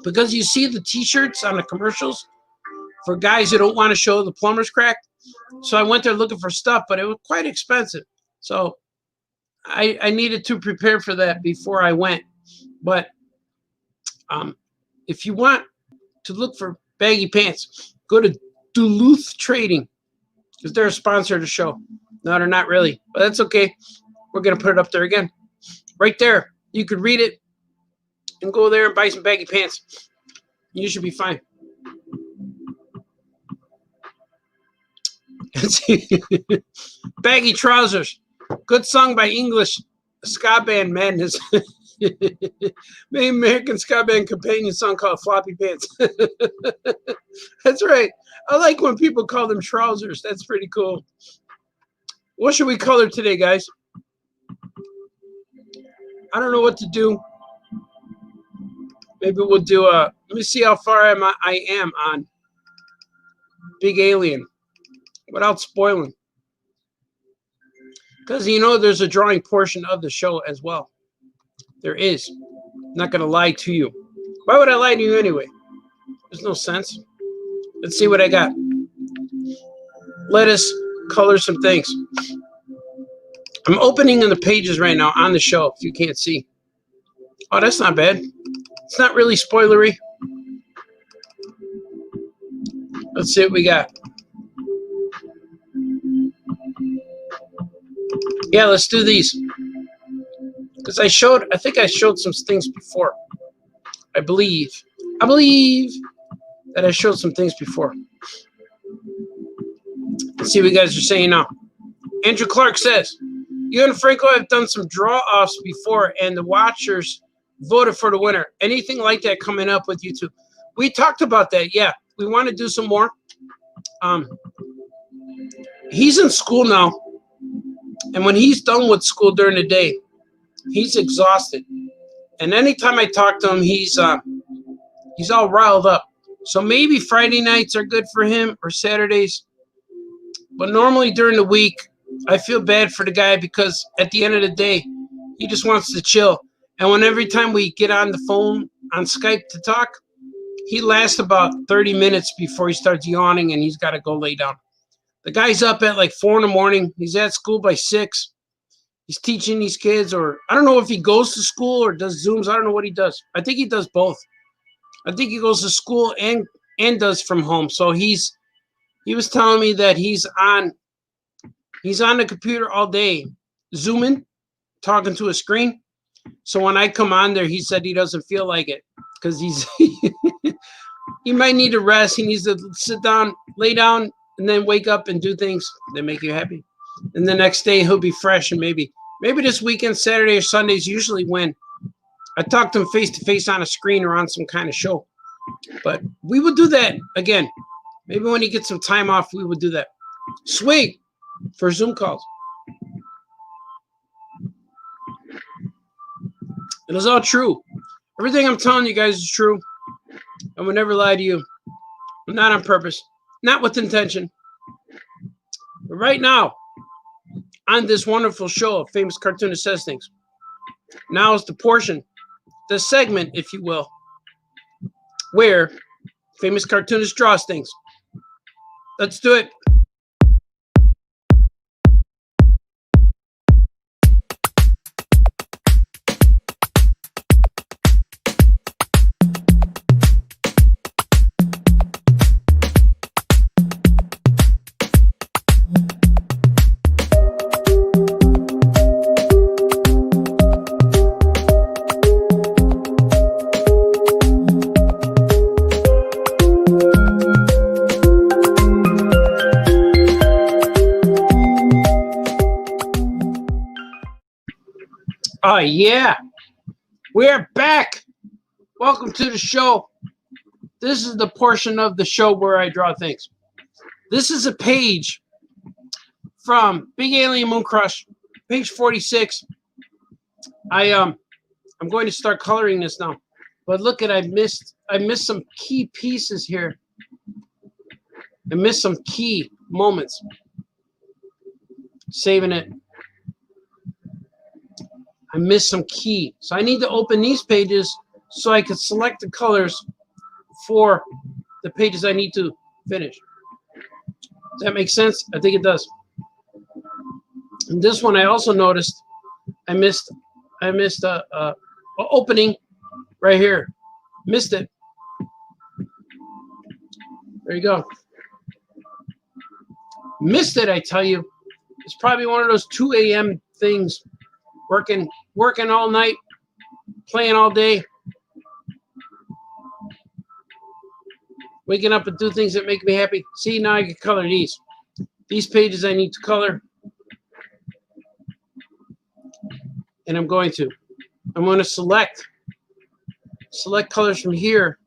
Speaker 1: because you see the T-shirts on the commercials for guys who don't want to show the plumber's crack. So I went there looking for stuff, but it was quite expensive. So I needed to prepare for that before I went. But if you want to look for baggy pants, go to Duluth Trading because they're a sponsor of the show. No, they're not really, but that's okay. We're going to put it up there again. Right there. You could read it and go there and buy some baggy pants. You should be fine. Baggy trousers. Good song by English ska band Madness. Main American ska band companion song called Floppy Pants. That's right. I like when people call them trousers. That's pretty cool. What should we color today, guys? I don't know what to do. Maybe we'll do let me see how far I am on Big Alien without spoiling. Because, you know, there's a drawing portion of the show as well. There is. I'm not going to lie to you. Why would I lie to you anyway? There's no sense. Let's see what I got. Let us color some things. I'm opening in the pages right now on the show, if you can't see. Oh, that's not bad. It's not really spoilery. Let's see what we got. Yeah, let's do these. Because I think I showed some things before. I believe that I showed some things before. Let's see what you guys are saying now. Andrew Clark says, you and Franco have done some draw-offs before, and the watchers voted for the winner. Anything like that coming up with YouTube? We talked about that, yeah. We want to do some more. He's in school now, and when he's done with school during the day, he's exhausted. And anytime I talk to him, he's all riled up. So maybe Friday nights are good for him or Saturdays. But normally during the week, I feel bad for the guy because at the end of the day, he just wants to chill. And when every time we get on the phone on Skype to talk, he lasts about 30 minutes before he starts yawning and he's got to go lay down. The guy's up at like 4 in the morning. He's at school by 6. He's teaching these kids, or I don't know if he goes to school or does Zooms. I don't know what he does. I think he does both. I think he goes to school and does from home. So he was telling me that he's on the computer all day, zooming, talking to a screen. So when I come on there, he said he doesn't feel like it because he might need to rest. He needs to sit down, lay down, and then wake up and do things that make you happy. And the next day he'll be fresh, and maybe this weekend, Saturday or Sunday is usually when I talk to him face to face on a screen or on some kind of show. But we will do that again. Maybe when he gets some time off, we will do that. Sweet for Zoom calls. It is all true. Everything I'm telling you guys is true. I will never lie to you. Not on purpose. Not with intention. But right now, on this wonderful show of Famous Cartoonist Says Things, now is the portion, the segment, if you will, where Famous Cartoonist draws things. Let's do it. Oh, yeah. We're back. Welcome to the show. This is the portion of the show where I draw things. This is a page from Big Alien Moon Crush, page 46. I'm going to start coloring this now. But look at I missed some key pieces here. I missed some key moments. Saving it. I missed some key. So I need to open these pages so I can select the colors for the pages I need to finish. Does that make sense? I think it does. And this one I also noticed I missed a opening right here. Missed it. There you go. Missed it, I tell you. It's probably one of those 2 a.m. things. Working all night, playing all day. Waking up and do things that make me happy. See, now I can color these. These pages I need to color. And I'm going to select colors from here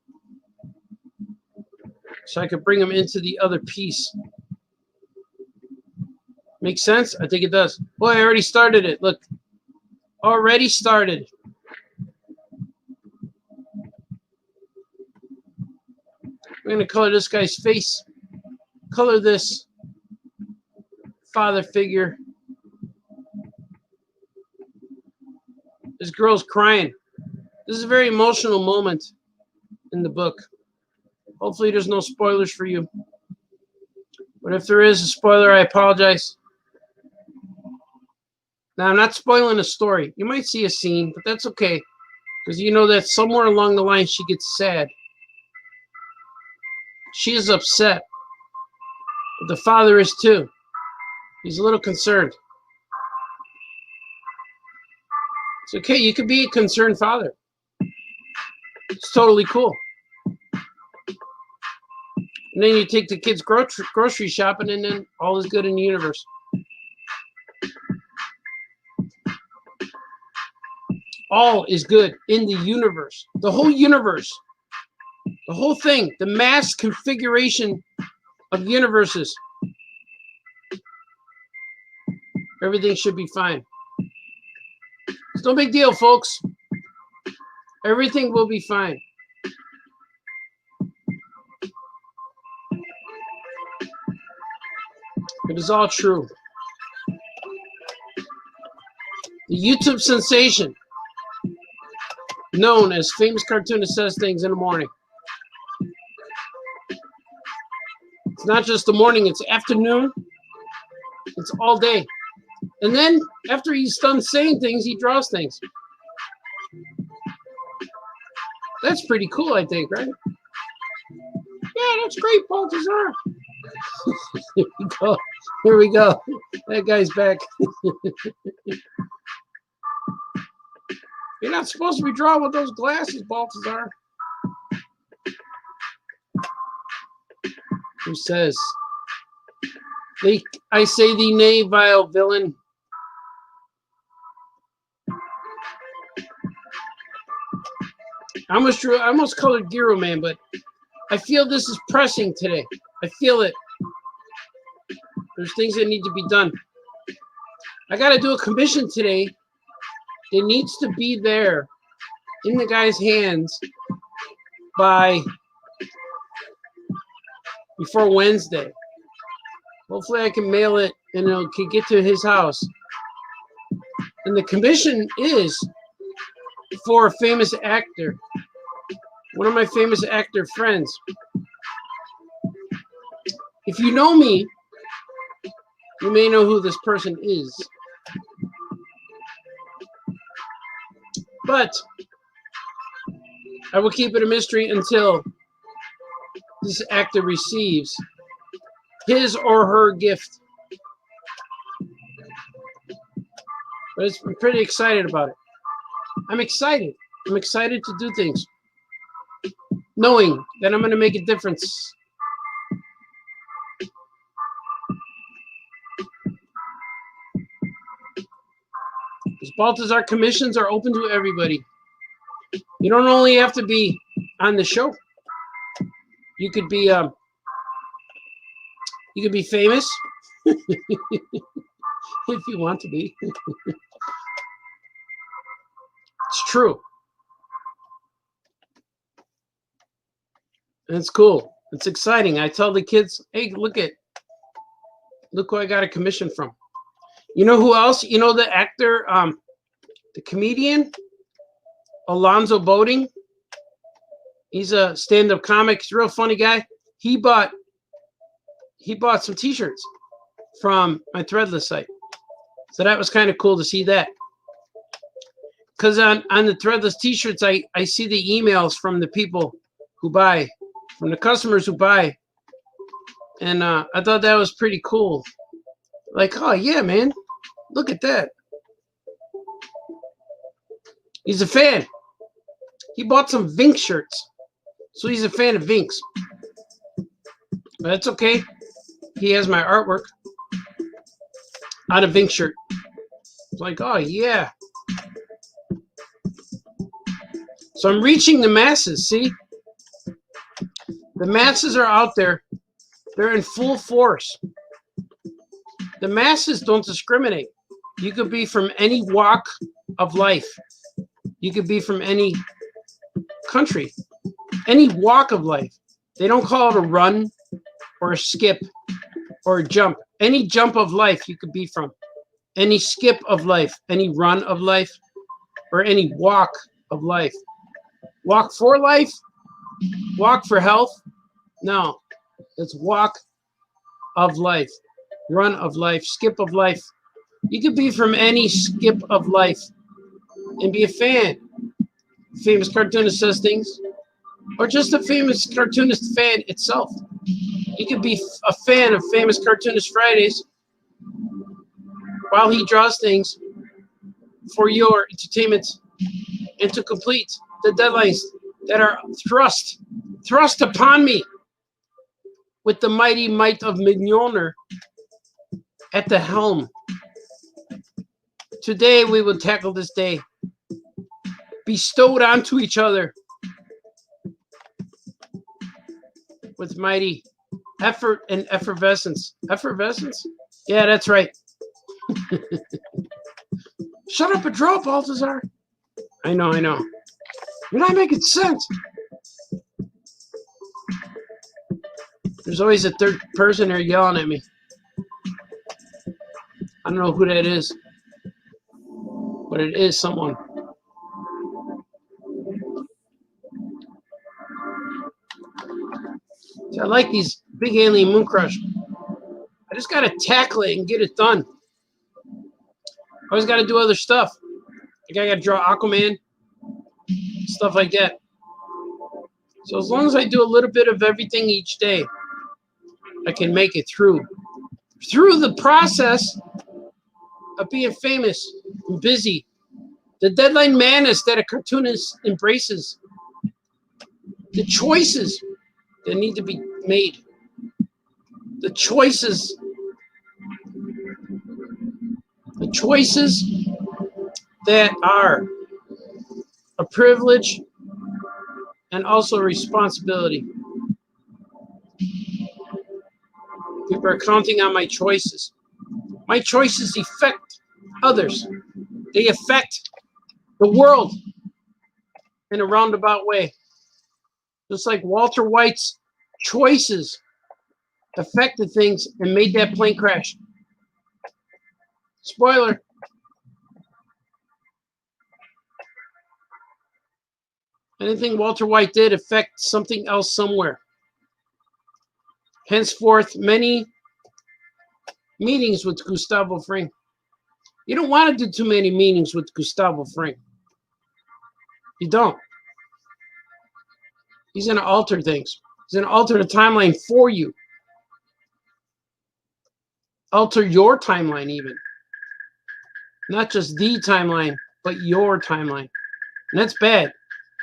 Speaker 1: so I could bring them into the other piece. Make sense? I think it does. Boy, I already started it. Look, already started. We're going to color this guy's face. Color this father figure. This girl's crying. This is a very emotional moment in the book. Hopefully there's no spoilers for you. But if there is a spoiler, I apologize. Now, I'm not spoiling a story. You might see a scene, but that's okay. Because you know that somewhere along the line she gets sad. She is upset. But the father is too. He's a little concerned. It's okay. You could be a concerned father. It's totally cool. And then you take the kids grocery shopping, and then all is good in the universe. All is good in the universe. The whole universe. The whole thing. The mass configuration of universes. Everything should be fine. It's no big deal, folks. Everything will be fine. It is all true. The YouTube sensation, known as Famous Cartoonist Says Things in the Morning. It's not just the morning, it's afternoon. It's all day. And then, after he's done saying things, he draws things. That's pretty cool, I think, right? Yeah, that's great, Baltazar. Here we go. Here we go. That guy's back. You're not supposed to be drawing with those glasses, Baltazar. Who says? I say thee nay, vile villain. I almost colored Giro Man, but I feel this is pressing today. I feel it. There's things that need to be done. I got to do a commission today. It needs to be there in the guy's hands by before Wednesday. Hopefully I can mail it and it can get to his house. And the commission is for a famous actor. One of my famous actor friends. If you know me, you may know who this person is. But I will keep it a mystery until this actor receives his or her gift. But I'm pretty excited about it. I'm excited. I'm excited to do things, knowing that I'm going to make a difference. Because Baltazar commissions are open to everybody. You don't only have to be on the show. You could be famous if you want to be. It's true. And it's cool. It's exciting. I tell the kids, hey, look who I got a commission from. You know who else? You know the actor, the comedian, Alonzo Boding. He's a stand-up comic. He's a real funny guy. He bought some T-shirts from my Threadless site. So that was kind of cool to see that. Because on the Threadless T-shirts, I see the emails from the people who buy, from the customers who buy. And I thought that was pretty cool. Like, oh, yeah, man. Look at that. He's a fan. He bought some Vink shirts. So he's a fan of Vinks. But that's okay. He has my artwork on a Vink shirt. It's like, oh, yeah. So I'm reaching the masses, see? The masses are out there. They're in full force. The masses don't discriminate. You could be from any walk of life. You could be from any country, any walk of life. They don't call it a run or a skip or a jump. Any jump of life you could be from. Any skip of life, any run of life, or any walk of life. Walk for life? Walk for health? No, it's walk of life, run of life, skip of life. You could be from any skip of life and be a fan. Famous cartoonist says things, or just a famous cartoonist fan itself. You could be a fan of Famous Cartoonist Fridays while he draws things for your entertainment and to complete the deadlines that are thrust upon me with the mighty might of Mignoner at the helm. Today we will tackle this day bestowed onto each other with mighty effort and effervescence. Effervescence? Yeah, that's right. Shut up and draw, Baltazar. I know. You're not making sense. There's always a third person there yelling at me. I don't know who that is, but it is someone. See, I like these big alien moon crush. I just gotta tackle it and get it done. I always gotta do other stuff. Like I gotta draw Aquaman, stuff like that. So as long as I do a little bit of everything each day, I can make it through the process of being famous and busy. The deadline madness that a cartoonist embraces. The choices that need to be made. The choices that are a privilege and also a responsibility. People are counting on my choices. My choices affect others. They affect the world in a roundabout way. Just like Walter White's choices affected things and made that plane crash. Spoiler. Anything Walter White did affect something else somewhere. Henceforth, many meetings with Gustavo Fring. You don't want to do too many meetings with Gustavo Fring. You don't. He's going to alter things. He's going to alter the timeline for you. Alter your timeline even. Not just the timeline, but your timeline. And that's bad.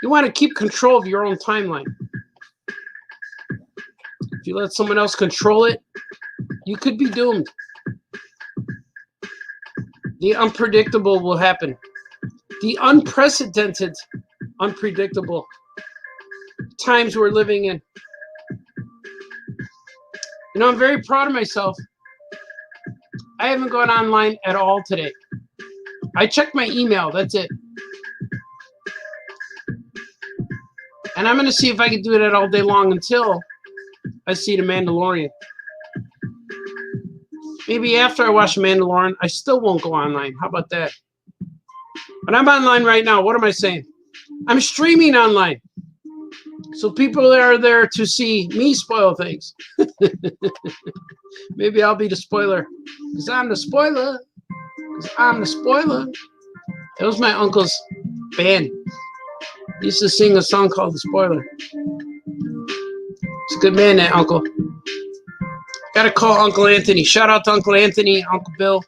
Speaker 1: You want to keep control of your own timeline. If you let someone else control it, you could be doomed. The unpredictable will happen. The unprecedented, unpredictable times we're living in. You know, I'm very proud of myself. I haven't gone online at all today. I checked my email, that's it. And I'm going to see if I can do that all day long until I see The Mandalorian. Maybe after I watch Mandalorian, I still won't go online. How about that? But I'm online right now. What am I saying? I'm streaming online. So people are there to see me spoil things. Maybe I'll be the spoiler. Because I'm the spoiler. Because I'm the spoiler. That was my uncle's band. He used to sing a song called The Spoiler. He's a good man, that uncle. Gotta call Uncle Anthony. Shout out to Uncle Anthony, Uncle Bill.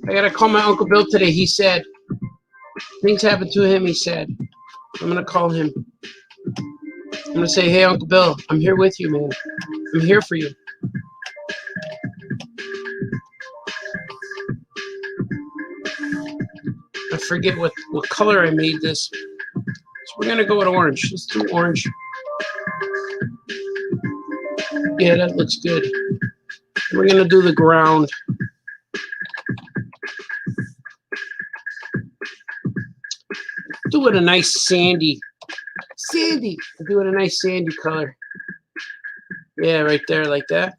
Speaker 1: I gotta call my Uncle Bill today. He said, things happened to him, he said. I'm gonna call him. I'm gonna say, hey, Uncle Bill, I'm here with you, man. I'm here for you. I forget what color I made this. So we're gonna go with orange. Let's do orange. Yeah, that looks good. We're gonna do the ground. Do it a nice sandy. Do it a nice sandy color. Yeah, right there, like that.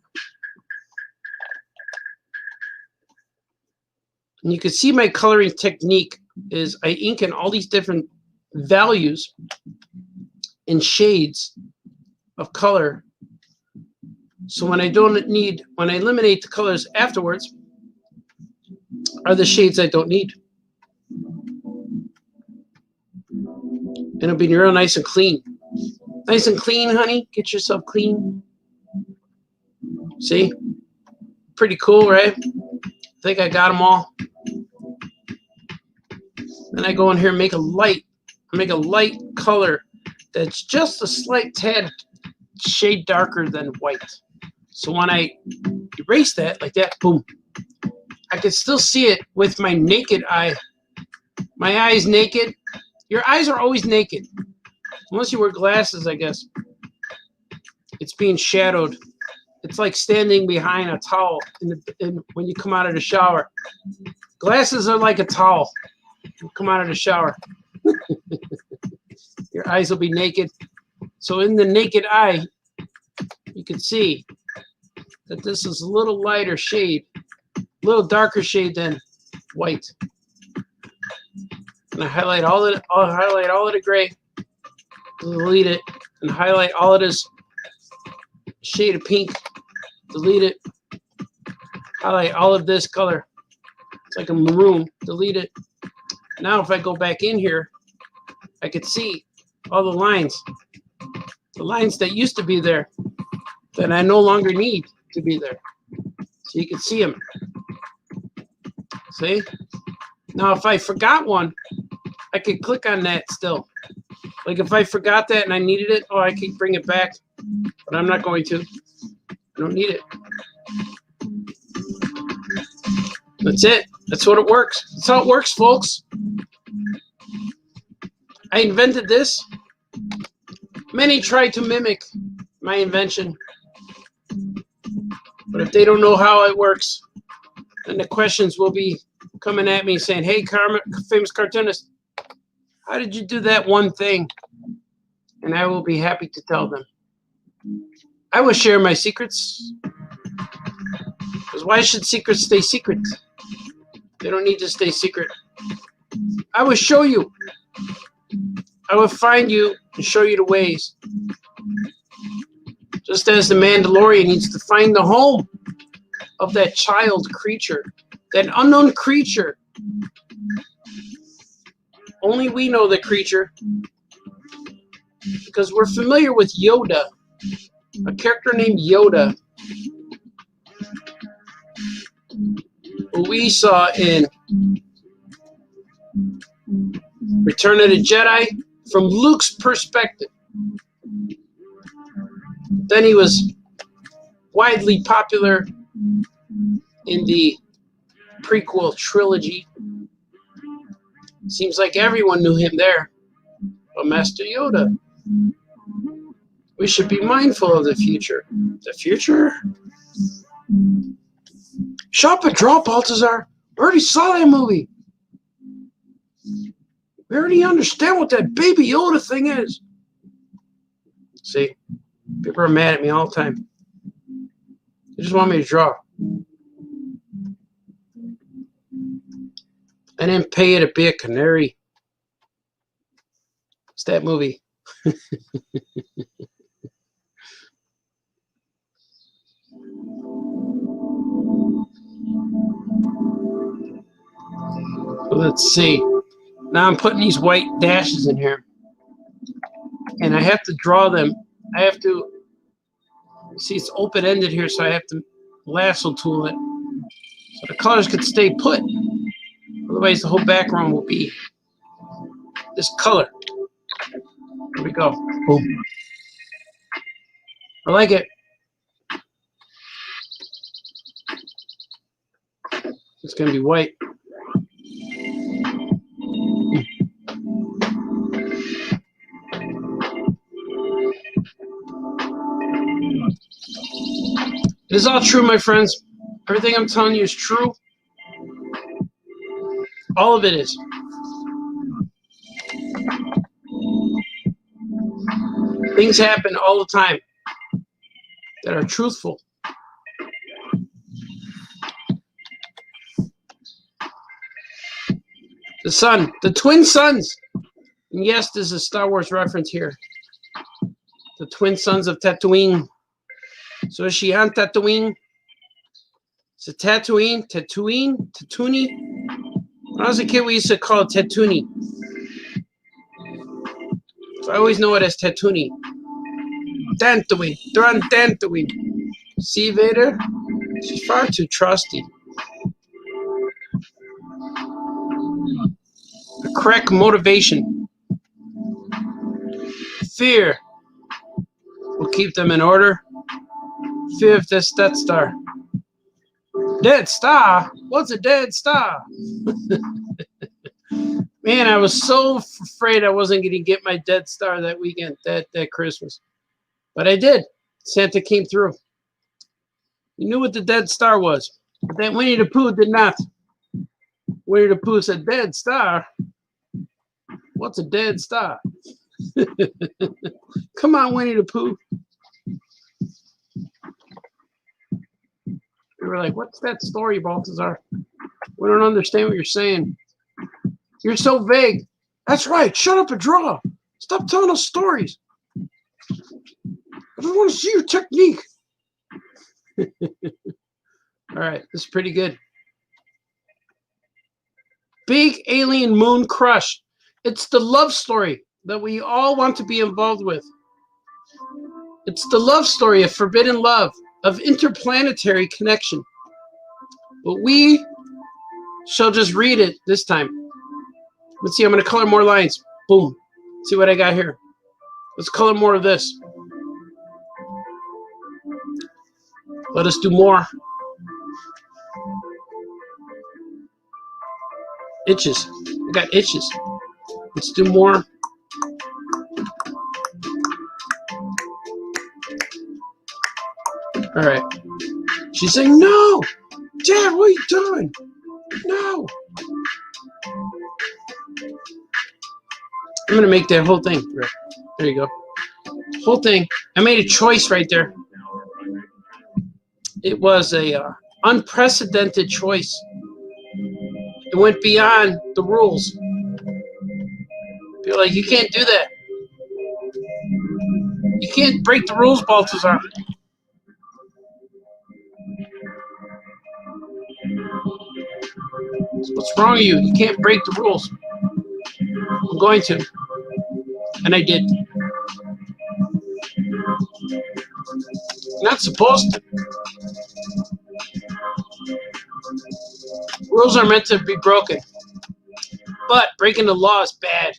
Speaker 1: And you can see my coloring technique is I ink in all these different values and shades of color. So when I eliminate the colors afterwards, are the shades I don't need. And it'll be real nice and clean. Nice and clean, honey. Get yourself clean. See? Pretty cool, right? I think I got them all. Then I go in here and make a light color that's just a slight tad shade darker than white. So when I erase that like that, boom, I can still see it with my naked eye. My eye is naked. Your eyes are always naked. Unless you wear glasses, I guess. It's being shadowed. It's like standing behind a towel when you come out of the shower. Glasses are like a towel. You come out of the shower. Your eyes will be naked. So in the naked eye, you can see that this is a little lighter shade, a little darker shade than white. And I highlight all of the gray, delete it, and highlight all of this shade of pink, delete it, highlight all of this color. It's like a maroon, delete it. Now if I go back in here, I could see all the lines that used to be there that I no longer need to be there. So you can see them. See? Now if I forgot one, I could click on that still. Like if I forgot that and I needed it, I could bring it back, but I'm not going to. I don't need it. That's it. That's what it works. That's how it works, folks. I invented this. Many try to mimic my invention, but if they don't know how it works, then the questions will be coming at me saying, hey, famous cartoonist, how did you do that one thing? And I will be happy to tell them. I will share my secrets. Because why should secrets stay secret? They don't need to stay secret. I will show you. I will find you and show you the ways. Just as the Mandalorian needs to find the home of that child creature, that unknown creature. Only we know the creature because we're familiar with Yoda, a character named Yoda, who we saw in Return of the Jedi from Luke's perspective. Then he was widely popular in the prequel trilogy. Seems like everyone knew him there. But Master Yoda, we should be mindful of the future. The future? Shop and drop, Baltazar. We already saw that movie. We already understand what that baby Yoda thing is. See? People are mad at me all the time. They just want me to draw. I didn't pay you to be a canary. It's that movie. Let's see. Now I'm putting these white dashes in here. And I have to draw them. I have to, see, it's open-ended here, so I have to lasso tool it. So the colors could stay put. Otherwise, the whole background will be this color. Here we go. Boom. I like it. It's going to be white. It is all true, my friends. Everything I'm telling you is true. All of it is. Things happen all the time that are truthful. The sun, the twin suns. And yes, there's a Star Wars reference here. The twin sons of Tatooine. So is she on Tatooine? Is it Tatooine? Tatooine? Tatooine? When I was a kid, we used to call it Tatooine. So I always know it as Tatooine. Tatooine. They're on Tatooine. See, Vader? She's far too trusty. The correct motivation. Fear will keep them in order. Fear of this Death Star. Dead Star? What's a dead star? Man, I was so afraid I wasn't going to get my Dead Star that weekend, that Christmas. But I did. Santa came through. He knew what the Dead Star was. But that Winnie the Pooh did not. Winnie the Pooh said, Dead Star? What's a dead star? Come on, Winnie the Pooh. We were like, what's that story, Baltazar? We don't understand what you're saying. You're so vague. That's right. Shut up and draw. Stop telling us stories. I just want to see your technique. All right. This is pretty good. Big alien moon crush. It's the love story that we all want to be involved with. It's the love story of forbidden love, of interplanetary connection. But we shall just read it this time. Let's see, I'm going to color more lines. Boom. See what I got here. Let's color more of this. Let us do more. Itches. I got itches. Let's do more. All right. She's saying, no! Dad, what are you doing? No! I'm going to make that whole thing. There you go. Whole thing. I made a choice right there. It was a unprecedented choice. It went beyond the rules. You're like, you can't do that. You can't break the rules, Baltazar. What's wrong with you? You can't break the rules. I'm going to. And I did. Not supposed to. Rules are meant to be broken. But breaking the law is bad.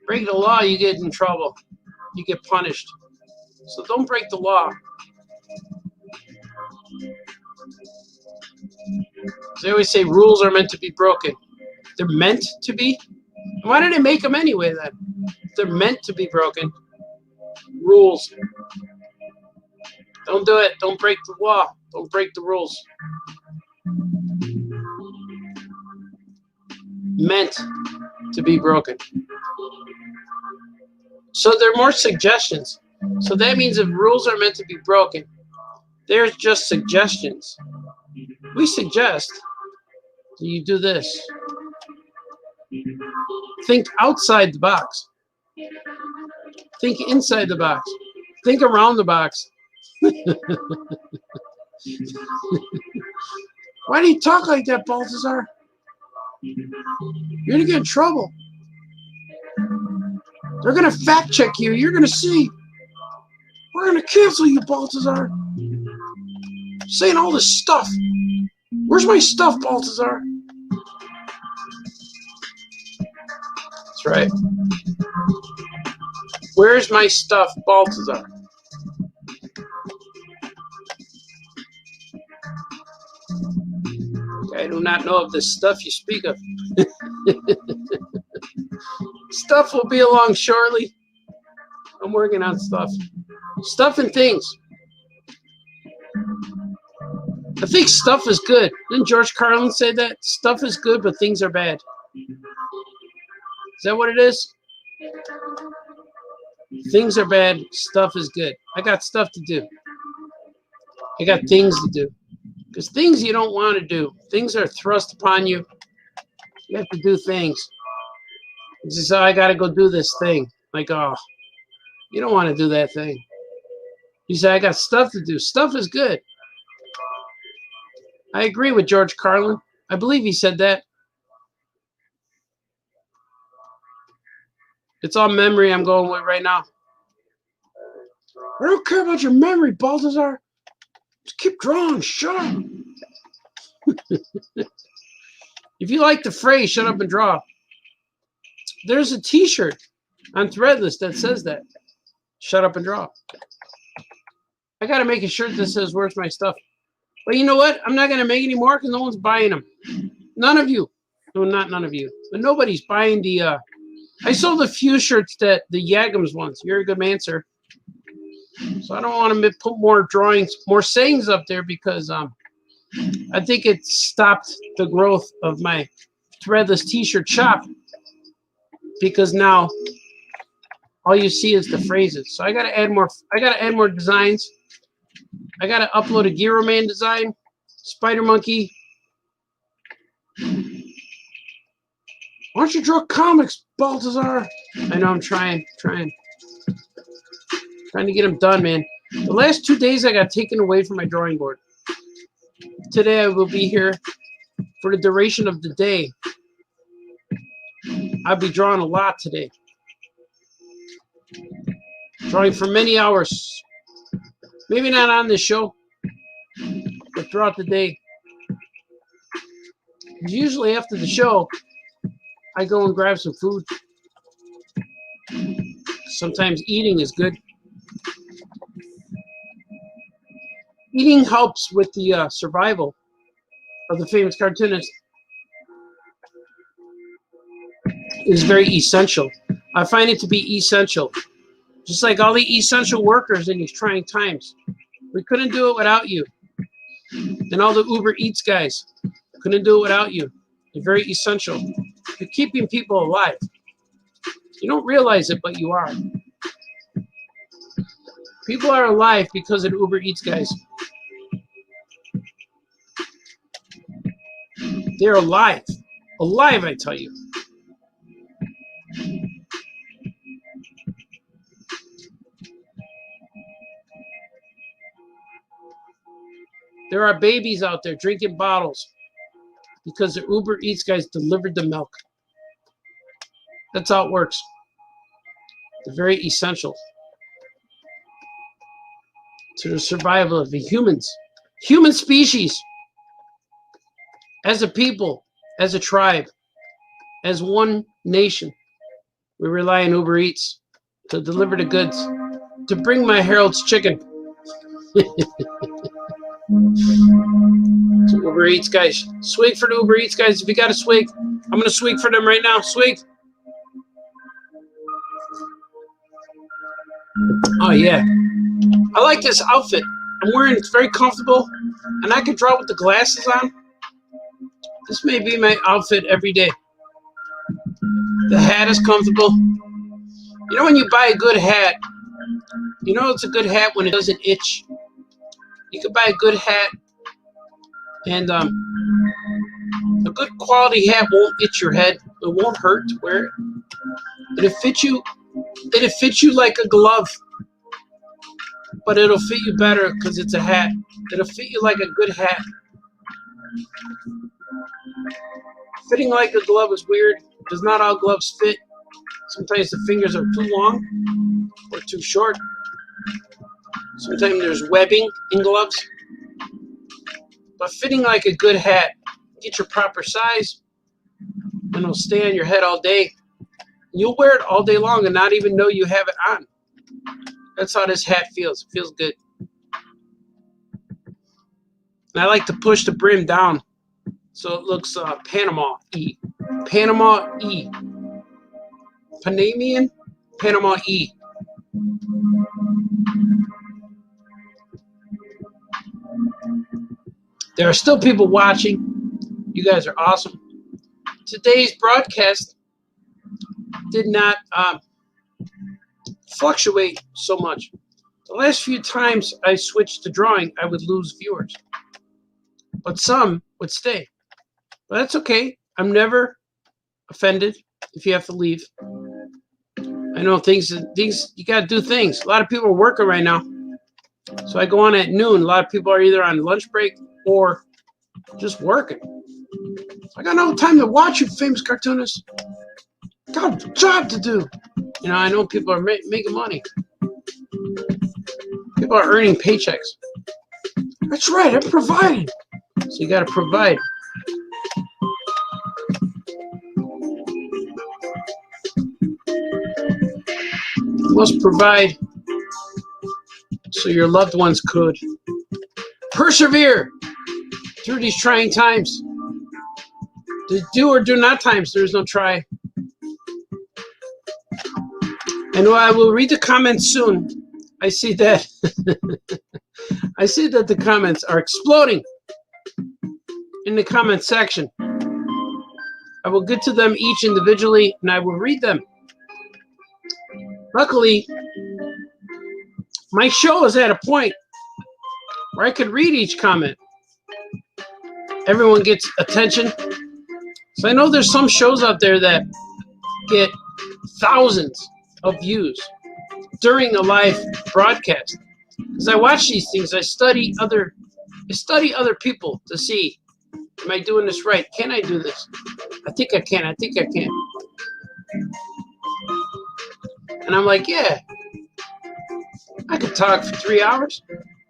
Speaker 1: Breaking the law, you get in trouble. You get punished. So don't break the law. They always say rules are meant to be broken. They're meant to be? Why did they make them anyway then? They're meant to be broken. Rules. Don't do it. Don't break the law. Don't break the rules. Meant to be broken. So there are more suggestions. So that means if rules are meant to be broken, there's just suggestions. We suggest that you do this. Think outside the box. Think inside the box. Think around the box. Why do you talk like that, Baltazar? You're gonna get in trouble. They're gonna fact check you. You're gonna see. We're gonna cancel you, Baltazar. Saying all this stuff. Where's my stuff, Baltazar? That's right. Where's my stuff, Baltazar? I do not know of the stuff you speak of. Stuff will be along shortly. I'm working on stuff. Stuff and things. I think stuff is good. Didn't George Carlin say that? Stuff is good, but things are bad. Is that what it is? Things are bad, stuff is good. I got stuff to do. I got things to do. Because things you don't want to do. Things are thrust upon you. You have to do things. This is how I got to go do this thing. Like, oh, you don't want to do that thing. You say, I got stuff to do. Stuff is good. I agree with George Carlin. I believe he said that. It's all memory I'm going with right now. I don't care about your memory, Baltazar. Just keep drawing. Shut up. If you like the phrase, shut up and draw, there's a t-shirt on Threadless that says that. Shut up and draw. I got to make a shirt that says, where's my stuff? But you know what? I'm not going to make any more because no one's buying them. None of you. No, not none of you. But nobody's buying the... I sold a few shirts that the Yagams ones. You're a good man, sir. So I don't want to put more drawings, more sayings up there because I think it stopped the growth of my Threadless t-shirt shop because now all you see is the phrases. So I got to add more. I got to add more designs. I got to upload a Gyro Man design, Spider Monkey. Why don't you draw comics, Baltazar? I know I'm trying to get them done, man. The last 2 days I got taken away from my drawing board. Today I will be here for the duration of the day. I'll be drawing a lot today. Drawing for many hours. Maybe not on this show, but throughout the day. Usually after the show, I go and grab some food. Sometimes eating is good. Eating helps with the survival of the famous cartoonist. It is very essential. I find it to be essential. Just like all the essential workers in these trying times. We couldn't do it without you. And all the Uber Eats guys couldn't do it without you. You're very essential. You're keeping people alive. You don't realize it, but you are. People are alive because of the Uber Eats guys. They're alive. Alive, I tell you. There are babies out there drinking bottles because the Uber Eats guys delivered the milk. That's how it works. They're very essential to the survival of the humans. Human species. As a people, as a tribe, as one nation, we rely on Uber Eats to deliver the goods, to bring my Harold's chicken. So Uber Eats guys, swig for the Uber Eats guys. If you got a swig, I'm gonna swig for them right now. Swig. Oh yeah, I like this outfit. I'm wearing it's very comfortable, and I can draw with the glasses on. This may be my outfit every day. The hat is comfortable. You know when you buy a good hat, You know it's a good hat when it doesn't itch. You can buy a good hat, and a good quality hat won't itch your head. It won't hurt to wear it. It'll fit you. It'll fit you like a glove, but it'll fit you better because it's a hat. It'll fit you like a good hat. Fitting like a glove is weird because not all gloves fit. Sometimes the fingers are too long or too short. Sometimes there's webbing in gloves. But fitting like a good hat, get your proper size, and it'll stay on your head all day. You'll wear it all day long and not even know you have it on. That's how this hat feels. It feels good. And I like to push the brim down so it looks Panama E. Panama E. Panamanian? Panama E. There are still people watching. You guys are awesome. Today's broadcast did not fluctuate so much. The last few times I switched to drawing, I would lose viewers. But some would stay. But that's okay. I'm never offended if you have to leave. I know things you got to do things. A lot of people are working right now. So I go on at noon. A lot of people are either on lunch break or just working. I got no time to watch you, famous cartoonists. Got a job to do. You know, I know people are making money. People are earning paychecks. That's right, I'm providing. So you got to provide. You must provide so your loved ones could persevere through these trying times. The do or do not times, there is no try. And I will read the comments soon. I see that I see that the comments are exploding in the comment section. I will get to them each individually and I will read them. Luckily, my show is at a point where I could read each comment. Everyone gets attention. So I know there's some shows out there that get thousands of views during a live broadcast. As I watch these things, I study other people to see, am I doing this right? Can I do this? I think I can. I think I can. And I'm like, yeah, I could talk for 3 hours.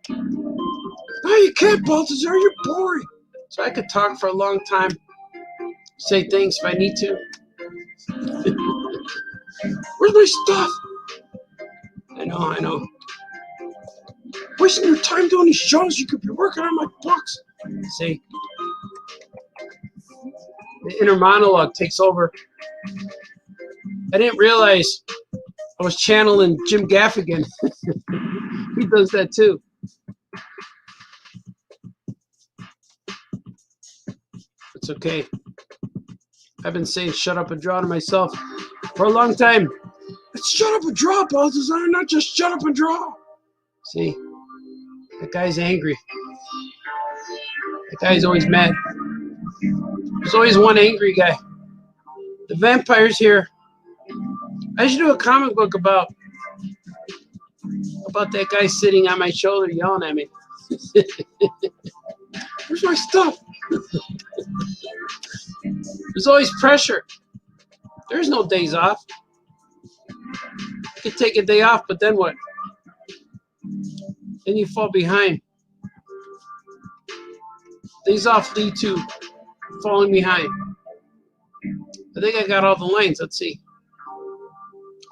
Speaker 1: No, you can't, Baltazar. You're boring. So I could talk for a long time, say things if I need to. Where's my stuff? I know. Wasting your time doing these shows, you could be working on my books. See? The inner monologue takes over. I didn't realize I was channeling Jim Gaffigan. He does that too. It's okay. I've been saying shut up and draw to myself for a long time. It's shut up and draw, Baltazar, not just shut up and draw. See? That guy's angry. That guy's always mad. There's always one angry guy. The vampire's here. I should do a comic book about that guy sitting on my shoulder yelling at me. Where's my stuff? There's always pressure. There's no days off. You could take a day off, but then what? Then you fall behind. Days off lead to falling behind. I think I got all the lines. Let's see.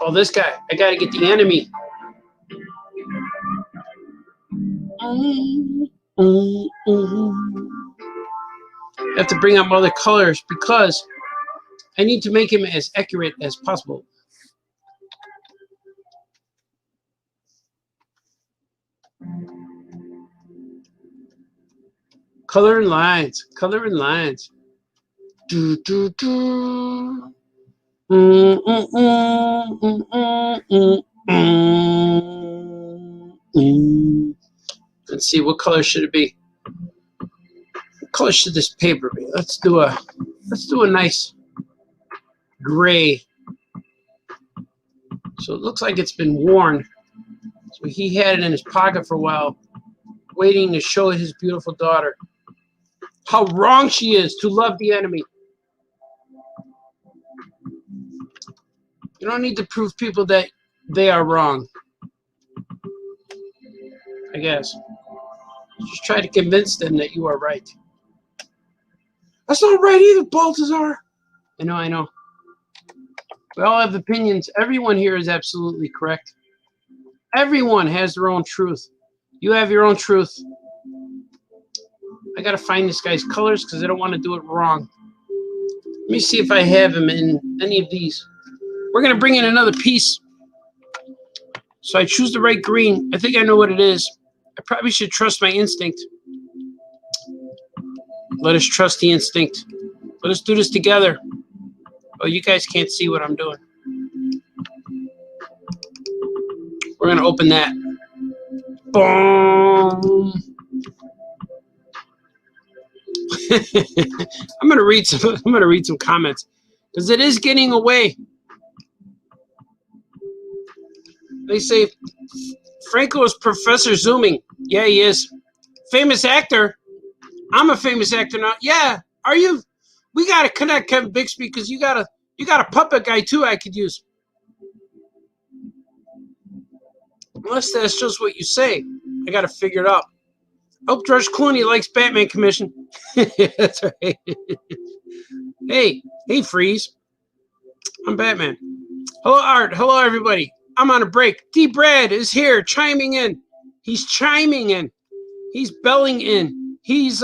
Speaker 1: Oh, this guy. I got to get the enemy. I have to bring up other colors because I need to make him as accurate as possible. Color and lines. Color and lines. Do, do, do. Mm, mm, mm, mm, mm, mm, mm. Let's see, what color should it be? What color should this paper be? Let's do a nice gray. So it looks like it's been worn. So he had it in his pocket for a while, waiting to show his beautiful daughter how wrong she is to love the enemy. You don't need to prove people that they are wrong, I guess. Just try to convince them that you are right. That's not right either, Baltazar. I know. We all have opinions. Everyone here is absolutely correct. Everyone has their own truth. You have your own truth. I gotta find this guy's colors because I don't want to do it wrong. Let me see if I have him in any of these. We're gonna bring in another piece. So I choose the right green. I think I know what it is. I probably should trust my instinct. Let us trust the instinct. Let us do this together. Oh, you guys can't see what I'm doing. We're gonna open that. Boom. I'm gonna read some comments because it is getting away. They say Franco is Professor Zooming. Yeah, he is. Famous actor. I'm a famous actor now. Yeah, are you? We gotta connect, Kevin Bixby, because you got a puppet guy too I could use. Unless that's just what you say. I gotta figure it out. I hope George Clooney likes Batman Commission. That's right. Hey, Freeze. I'm Batman. Hello, Art. Hello, everybody. I'm on a break. D. Brad is here, chiming in. He's chiming in. He's belling in. He's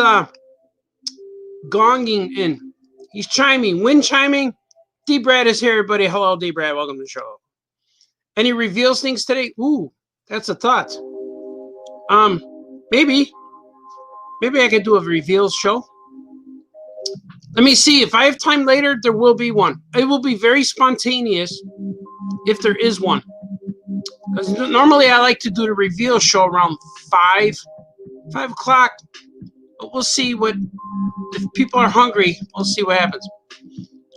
Speaker 1: gonging in. He's chiming. Wind chiming. D. Brad is here, everybody. Hello, D. Brad. Welcome to the show. Any reveals things today? Ooh, that's a thought. Maybe I could do a reveals show. Let me see. If I have time later, there will be one. It will be very spontaneous if there is one. Because normally I like to do the reveal show around 5 o'clock. But we'll see if people are hungry, we'll see what happens.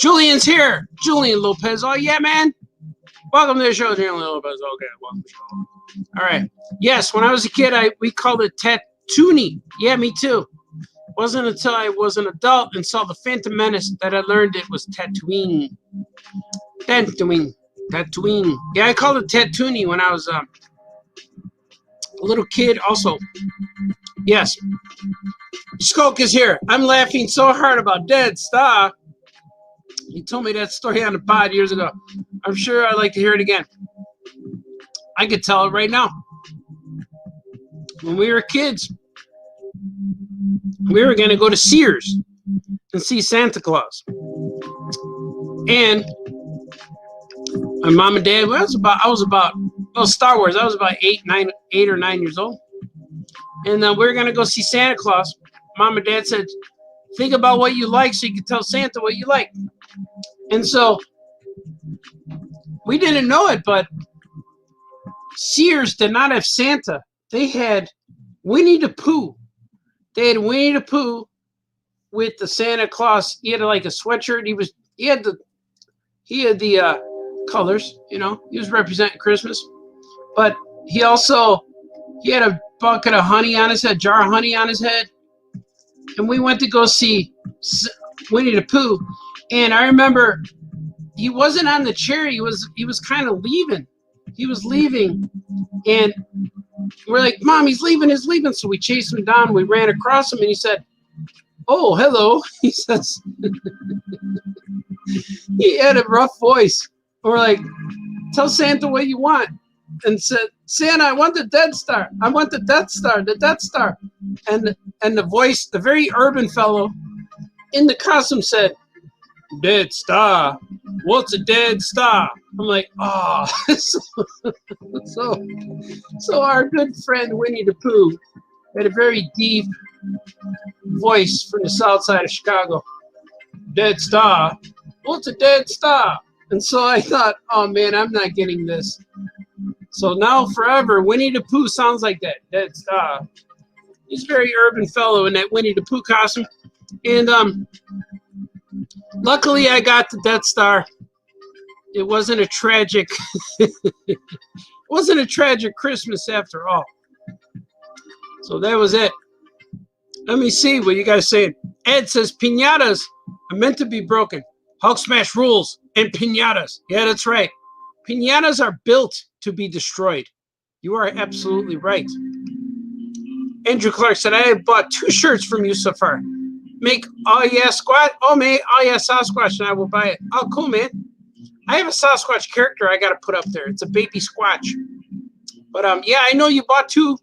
Speaker 1: Julian's here. Julian Lopez. Oh, yeah, man. Welcome to the show, Julian Lopez. Okay, welcome to the show. All right. Yes, when I was a kid, we called it tattoonie. Yeah, me too. It wasn't until I was an adult and saw The Phantom Menace that I learned it was Tatooine. Tatooine. Yeah, I called it tattoonie when I was a little kid also. Yes. Skulk is here. I'm laughing so hard about Dead Star. He told me that story on the pod years ago. I'm sure I'd like to hear it again. I could tell it right now. When we were kids, we were going to go to Sears and see Santa Claus. And my mom and dad, Star Wars, I was about 8 or 9 years old. And we were going to go see Santa Claus. Mom and dad said, think about what you like so you can tell Santa what you like. And so we didn't know it, but Sears did not have Santa. They had Winnie the Pooh. They had Winnie the Pooh with the Santa Claus. He had like a sweatshirt. He had the colors, you know. He was representing Christmas. But he had a bucket of honey on his head, jar of honey on his head. And we went to go see Winnie the Pooh. And I remember he wasn't on the chair. He was kind of leaving. He was leaving. And we're like, Mom, he's leaving. So we chased him down. We ran across him, and he said, oh, hello. He says, he had a rough voice. We're like, tell Santa what you want. And said, Santa, I want the Death Star. I want the Death Star, the Death Star. And the voice, the very urban fellow in the costume said, Dead Star. What's a dead star? I'm like, oh. So our good friend Winnie the Pooh had a very deep voice from the south side of Chicago. Dead Star. What's a dead star? And so I thought, oh man, I'm not getting this. So now forever, Winnie the Pooh sounds like that. That's he's a very urban fellow in that Winnie the Pooh costume. And luckily I got the Death Star. It wasn't a tragic it wasn't a tragic Christmas after all. So that was it. Let me see what you guys saying. Ed says piñatas are meant to be broken. Hulk smash rules and piñatas. Yeah, that's right. Piñatas are built to be destroyed. You are absolutely right. Andrew Clark said, I have bought 2 shirts from you so far. Make oh yeah squat. Oh man, oh yeah Sasquatch, and I will buy it. Oh cool, man. I have a Sasquatch character I gotta put up there. It's a baby Squatch. But yeah, I know you bought 2.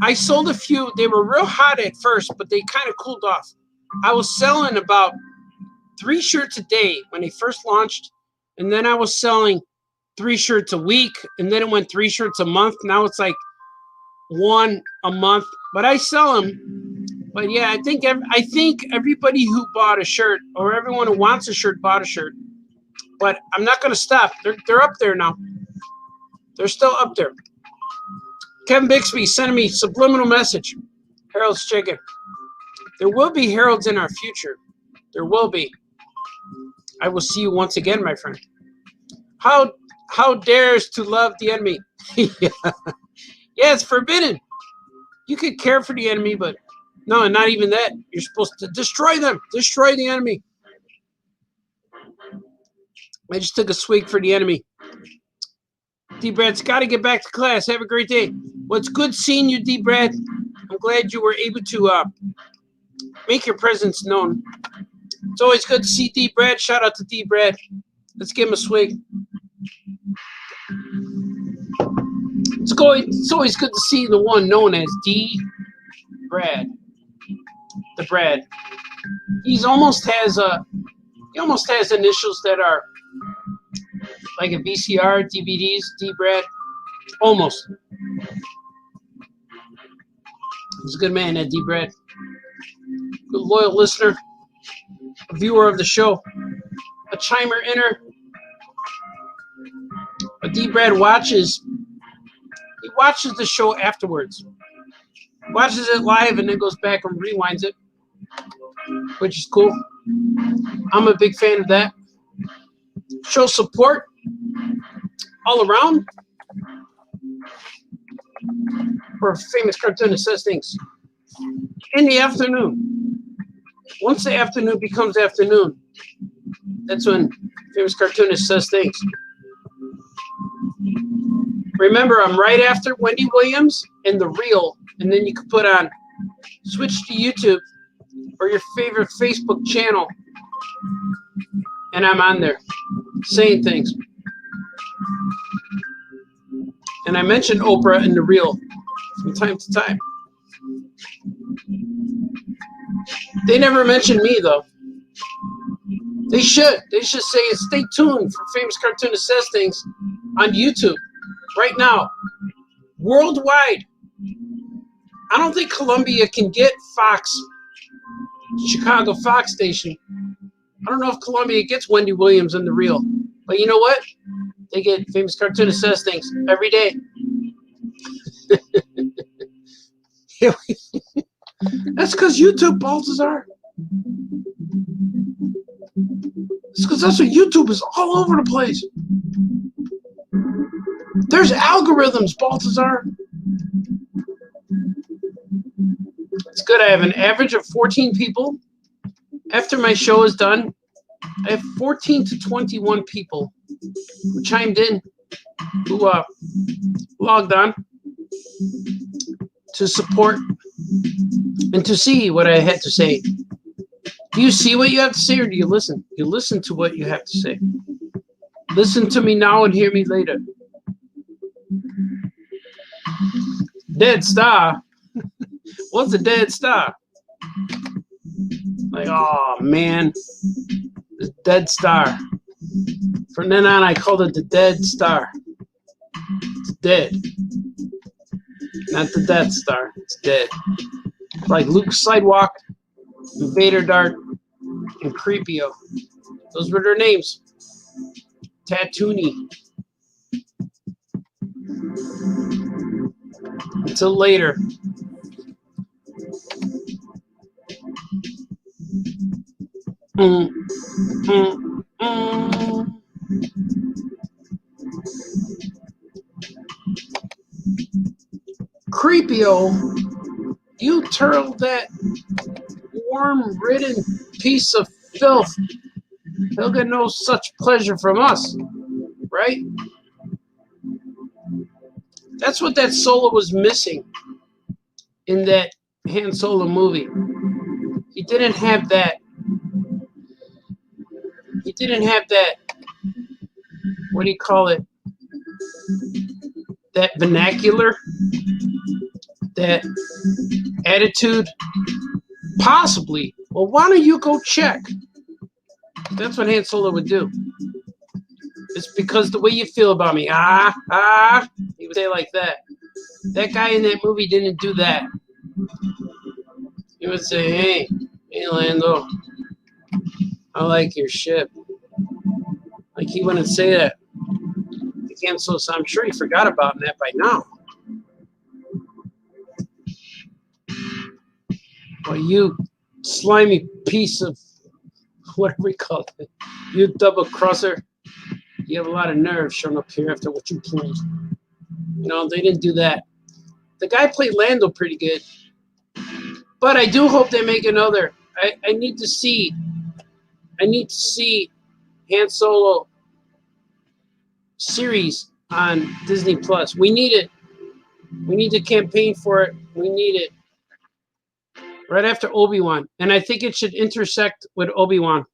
Speaker 1: I sold a few. They were real hot at first, but they kind of cooled off. I was selling about 3 shirts a day when they first launched, and then I was selling 3 shirts a week, and then it went 3 shirts a month. Now it's like 1 a month, but I sell them. But yeah, I think everybody who bought a shirt, or everyone who wants a shirt, bought a shirt. But I'm not going to stop. They're up there now. They're still up there. Kevin Bixby sending me subliminal message. Harold's Chicken. There will be Heralds in our future. There will be. I will see you once again, my friend. How dares to love the enemy? Yeah, it's forbidden. You could care for the enemy, but no, not even that. You're supposed to destroy them. Destroy the enemy. I just took a swig for the enemy. D-Brad's got to get back to class. Have a great day. Well, it's good seeing you, D-Brad. I'm glad you were able to make your presence known. It's always good to see D-Brad. Shout out to D-Brad. Let's give him a swig. It's always good to see the one known as D-Brad. The Brad. He almost has initials that are like a VCR, DVDs, D-Brad. Almost. He's a good man, that D-Brad. Good loyal listener. A viewer of the show. A chimer inner. But D-Brad watches the show afterwards. Watches it live and then goes back and rewinds it, which is cool. I'm a big fan of that. Show support all around for a famous cartoonist says things in the afternoon. Once the afternoon becomes afternoon, that's when famous cartoonist says things. Remember, I'm right after Wendy Williams and The Real, and then you can put on, switch to YouTube or your favorite Facebook channel, and I'm on there saying things. And I mentioned Oprah and The Real from time to time. They never mention me, though. They should. They should say, stay tuned for Famous Cartoonist Says Things on YouTube right now, worldwide. I don't think Columbia can get Fox, Chicago Fox station. I don't know if Columbia gets Wendy Williams and The Real. But you know what? They get Famous Cartoonist Says Things every day. That's because YouTube, Baltazar. It's because that's what YouTube is all over the place. There's algorithms, Baltazar. It's good. I have an average of 14 people. After my show is done, I have 14 to 21 people who chimed in, who logged on to support and to see what I had to say. Do you see what you have to say, or do you listen? You listen to what you have to say. Listen to me now and hear me later. Dead star. What's a dead star? Like, oh man, the dead star. From then on, I called it the dead star. It's dead. Not the Death Star. It's dead. Like Luke Sidewalk, and Vader Dart, and Creepio. Those were their names. Tatooine. till later. Creepio, you turtle that worm-ridden piece of filth. He'll get no such pleasure from us, right? That's what that Solo was missing in that Han Solo movie. He didn't have that. He didn't have that. What do you call it? That vernacular, that attitude. Possibly. Well, why don't you go check? That's what Han Solo would do. It's because the way you feel about me. He would say like that. That guy in that movie didn't do that. He would say, hey Lando, I like your ship. Like, he wouldn't say that. Han Solo, so I'm sure he forgot about that by now. Well, you slimy piece of whatever we call it. You double crosser. You have a lot of nerve showing up here after what you pulled. You know, they didn't do that. The guy played Lando pretty good. But I do hope they make another. I need to see Han Solo series on Disney Plus. We need it. We need to campaign for it. We need it. Right after Obi-Wan. And I think it should intersect with Obi-Wan.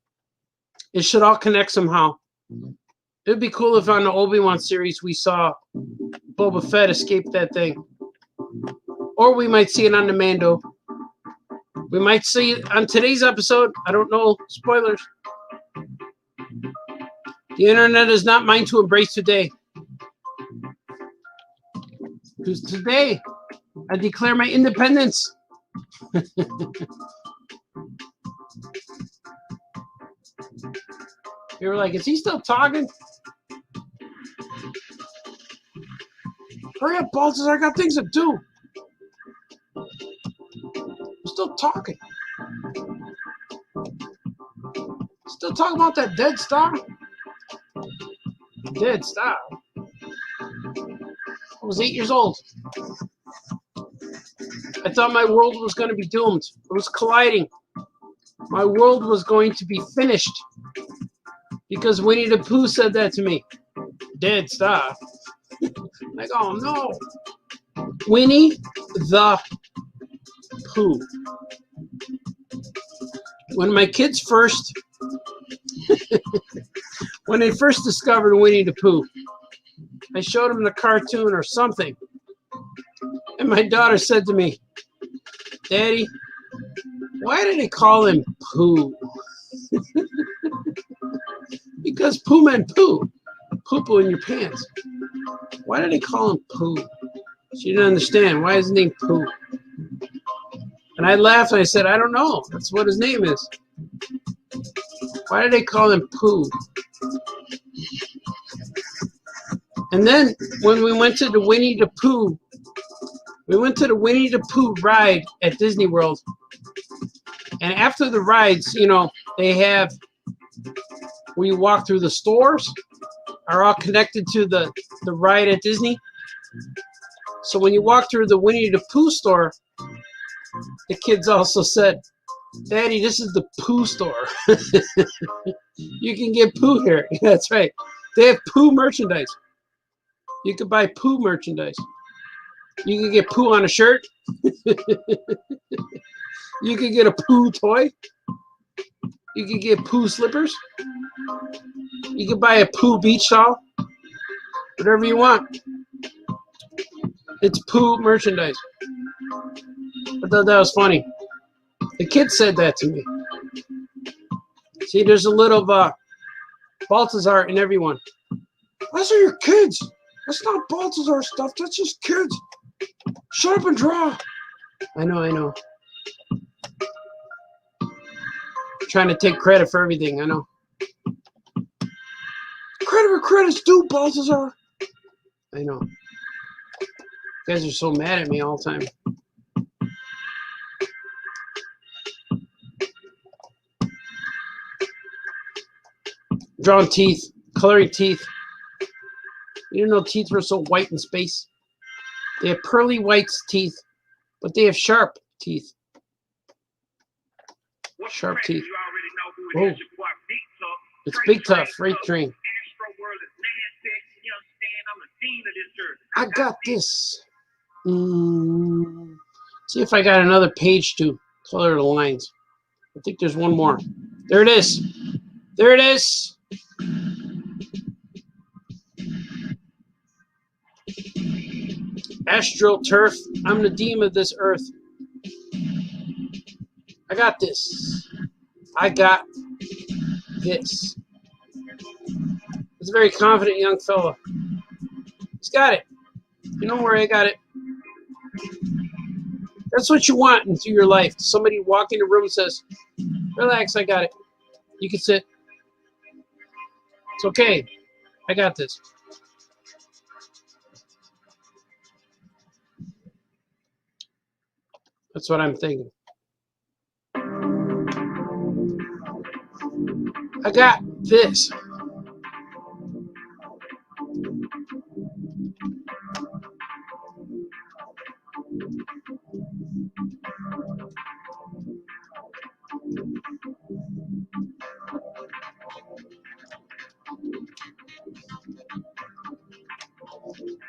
Speaker 1: It should all connect somehow. It would be cool if on the Obi-Wan series we saw Boba Fett escape that thing. Or we might see it on the Mando. We might see it on today's episode. I don't know. Spoilers. The internet is not mine to embrace today. Because today, I declare my independence. You were like, is he still talking? Hurry up, Baltazar, I got things to do. I'm still talking. Still talking about that dead star? Dead star? I was 8 years old. I thought my world was going to be doomed. It was colliding. My world was going to be finished. Because Winnie the Pooh said that to me. Dead star. Like, oh no. Winnie the Pooh. When my kids first, when they first discovered Winnie the Pooh, I showed them the cartoon or something. And my daughter said to me, Daddy, why do they call him Pooh? Because Pooh meant poo. Poo-poo in your pants. Why do they call him Pooh? She didn't understand. Why is his name Pooh? And I laughed and I said, I don't know. That's what his name is. Why do they call him Pooh? And then when we went to the Winnie the Pooh, ride at Disney World. And after the rides, you know, they have where you walk through the stores are all connected to the ride at Disney. So when you walk through the Winnie the Pooh store, the kids also said, Daddy, this is the Pooh store. You can get Pooh here. Yeah, that's right. They have Pooh merchandise. You could buy Pooh merchandise. You can get Pooh on a shirt. You can get a Pooh toy. You can get Pooh slippers. You can buy a Pooh beach towel. Whatever you want. It's Pooh merchandise. I thought that was funny. The kid said that to me. See, there's a little Baltazar in everyone. Those are your kids. That's not Baltazar stuff. That's just kids. Shut up and draw. I know. Trying to take credit for everything. I know. Credit where credit's due, Baltazar. I know. You guys are so mad at me all the time. Drawing teeth, coloring teeth. You didn't know teeth were so white in space. They have pearly white teeth, but they have sharp teeth. Sharp teeth. Oh, it's Big Tough, Freight Train. I got this. See if I got another page to color the lines. I think there's one more. There it is. There it is. AstroTurf. I'm the demon of this earth. I got this. I got this. It's a very confident young fella. He's got it. You know where I got it? That's what you want into your life. Somebody walk in the room and says, relax, I got it. You can sit. It's okay. I got this. That's what I'm thinking. I got this.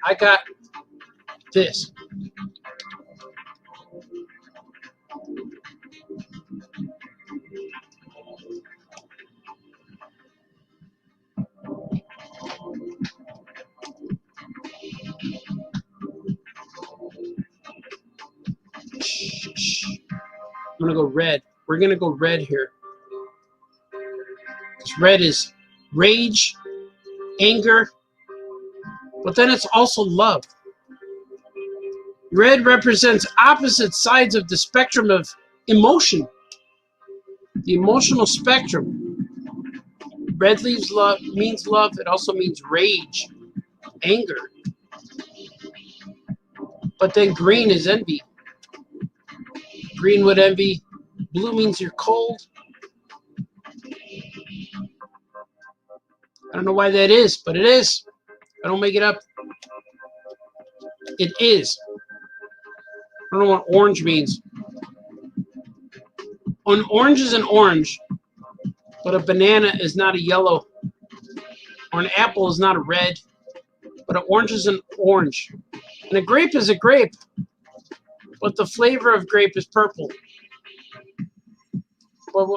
Speaker 1: I got this. I'm going to go red. We're going to go red here. This red is rage, anger, but then it's also love. Red represents opposite sides of the spectrum of emotion. The emotional spectrum. Red leaves love means love. It also means rage, anger. But then green is envy. Green with envy. Blue means you're cold. I don't know why that is, but it is. I don't make it up. It is. I don't know what orange means. An orange is an orange, but a banana is not a yellow. Or an apple is not a red, but an orange is an orange. And a grape is a grape, but the flavor of grape is purple. But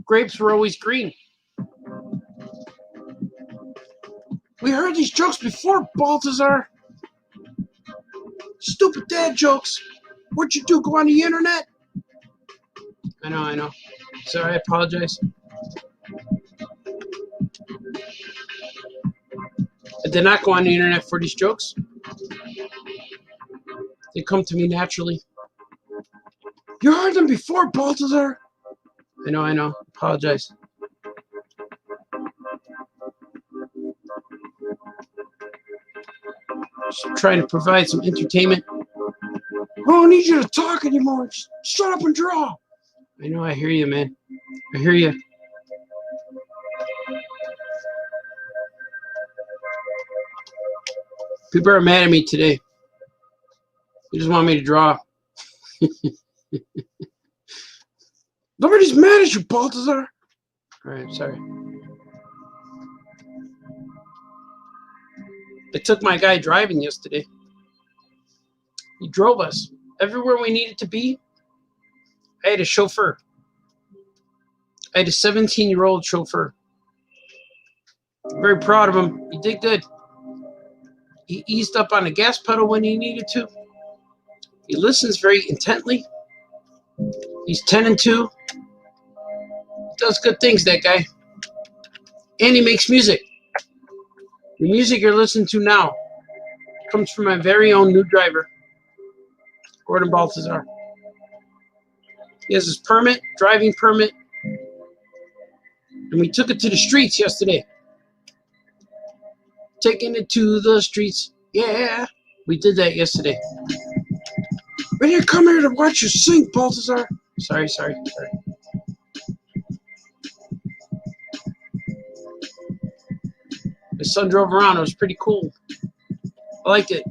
Speaker 1: grapes were always green. We heard these jokes before, Baltazar. Stupid dad jokes. What'd you do, go on the internet? I know. Sorry, I apologize. I did not go on the internet for these jokes. They come to me naturally. You heard them before, Baltazar. I know. Apologize. Just trying to provide some entertainment. I don't need you to talk anymore. Just shut up and draw. I know, I hear you, man. I hear you. People are mad at me today. They just want me to draw. Nobody's mad at you, Baltazar. All right, sorry. I took my guy driving yesterday. He drove us everywhere we needed to be. I had a chauffeur. I had a 17-year-old chauffeur. I'm very proud of him. He did good. He eased up on the gas pedal when he needed to. He listens very intently. He's 10 and 2. He does good things, that guy. And he makes music. The music you're listening to now comes from my very own new driver, Gordon Baltazar. He has his permit, driving permit, and we took it to the streets yesterday. Taking it to the streets, yeah. We did that yesterday. We didn't come here to watch you sing, Baltazar. Sorry. My son drove around. It was pretty cool. I liked it.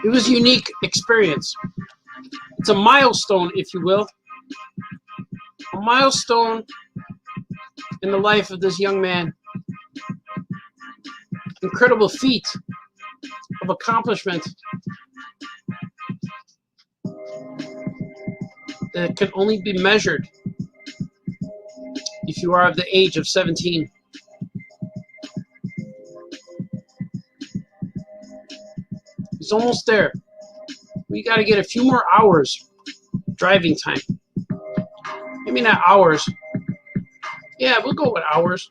Speaker 1: It was a unique experience. It's a milestone, if you will. A milestone in the life of this young man. Incredible feat of accomplishment that can only be measured if you are of the age of 17. He's almost there. We got to get a few more hours driving time. Maybe not hours. Yeah, we'll go with hours.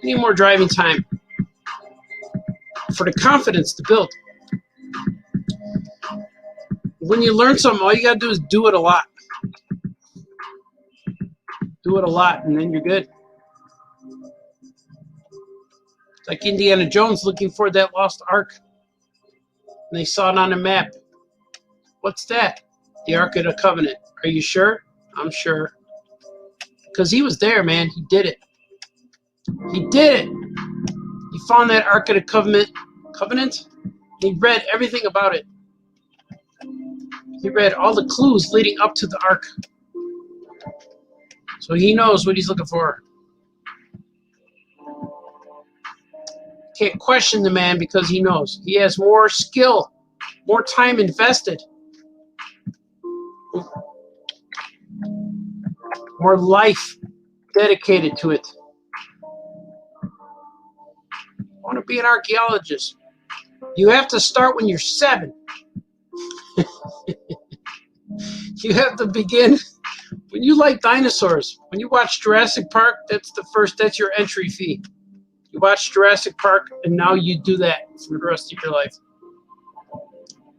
Speaker 1: We need more driving time for the confidence to build. When you learn something, all you got to do is do it a lot. Do it a lot, and then you're good. Like Indiana Jones looking for that lost Ark. And they saw it on the map. What's that? The Ark of the Covenant. Are you sure? I'm sure. Because he was there, man. He did it. He did it. He found that Ark of the Covenant. He read everything about it. He read all the clues leading up to the Ark. So he knows what he's looking for. Can't question the man because he knows. He has more skill, more time invested, more life dedicated to it. I want to be an archaeologist. You have to start when you're 7. You have to begin when you like dinosaurs. When you watch Jurassic Park, that's your entry fee. You watch Jurassic Park, and now you do that for the rest of your life.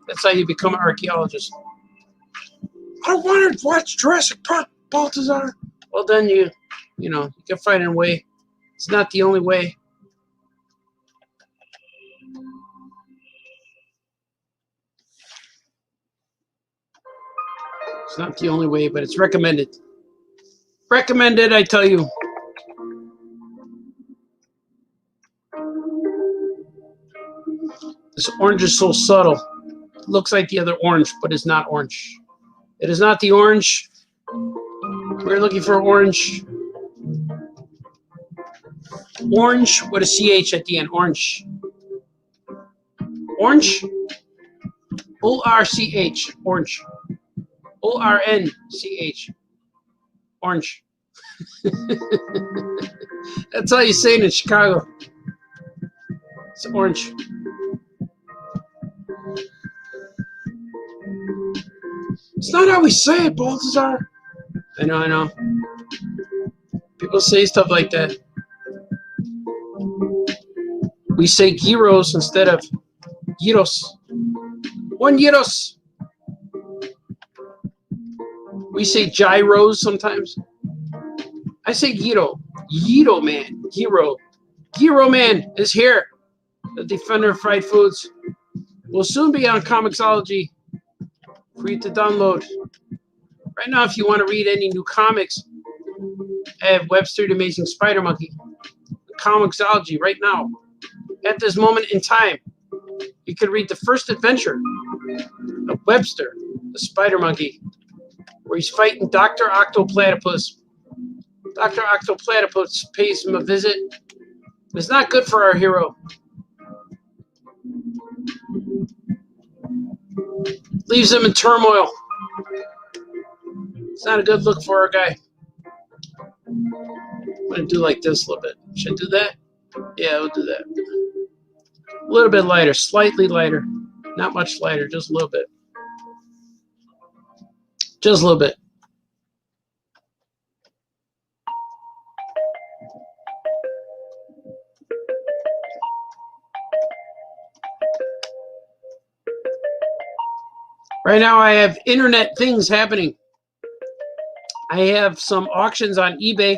Speaker 1: That's how you become an archaeologist. I wanted to watch Jurassic Park, Baltazar. Well, then you can find a way. It's not the only way. It's not the only way, but it's recommended. Recommended, I tell you. This orange is so subtle. It looks like the other orange, but it's not orange. It is not the orange. We're looking for orange. Orange with a CH at the end. Orange. Orange. O-R-C-H. Orange. O-R-N-C-H. Orange. That's how you say it in Chicago. It's orange. It's not how we say it, Baltazar. I know. People say stuff like that. We say gyros instead of gyros. 1 gyros. We say gyros sometimes. I say gyro. Gyro man. Gyro. Gyro man is here. The defender of fried foods will soon be on Comixology for you to download. Right now, if you want to read any new comics, I have Webster the Amazing Spider Monkey. Comixology right now. At this moment in time, you can read the first adventure of Webster, the Spider Monkey, where he's fighting Dr. Octoplatypus. Dr. Octoplatypus pays him a visit. It's not good for our hero. Leaves him in turmoil. It's not a good look for our guy. I'm going to do like this a little bit. Should I do that? Yeah, we'll do that. A little bit lighter, slightly lighter. Not much lighter, just a little bit. Just a little bit. Right now I have internet things happening. I have some auctions on eBay.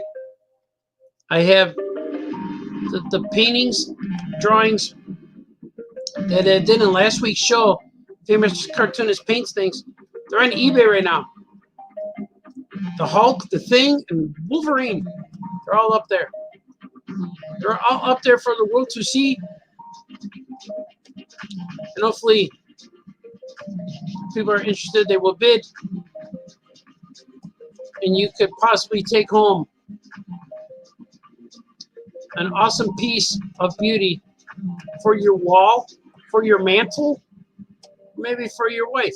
Speaker 1: I have the paintings, drawings that I did in last week's show, Famous Cartoonist Paints Things, they're on eBay right now. The Hulk, the Thing, and Wolverine, they're all up there. They're all up there for the world to see. And hopefully, if people are interested, they will bid. And you could possibly take home an awesome piece of beauty for your wall, for your mantle, maybe for your wife.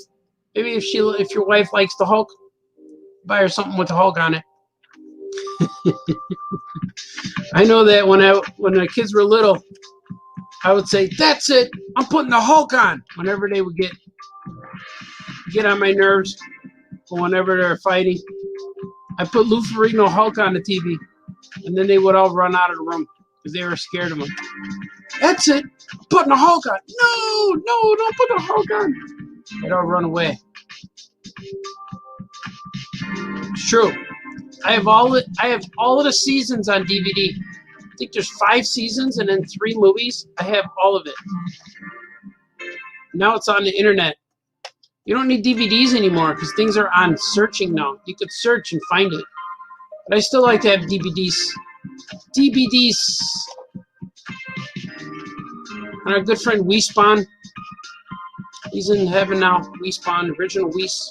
Speaker 1: Maybe if your wife likes the Hulk, buy her something with the Hulk on it. I know that when the kids were little, I would say, "That's it, I'm putting the Hulk on." Whenever they would get on my nerves, or whenever they're fighting, I put Lou Ferrigno Hulk on the TV, and then they would all run out of the room because they were scared of him. "That's it, I'm putting the Hulk on." No, don't put the Hulk on. They'd all run away. It's true. I have all of the seasons on DVD. I think there's 5 seasons and then 3 movies. I have all of it. Now it's on the internet. You don't need DVDs anymore because things are on searching now. You could search and find it. But I still like to have DVDs. And our good friend Weespawn, he's in heaven now. Weespawn, original Weespawn.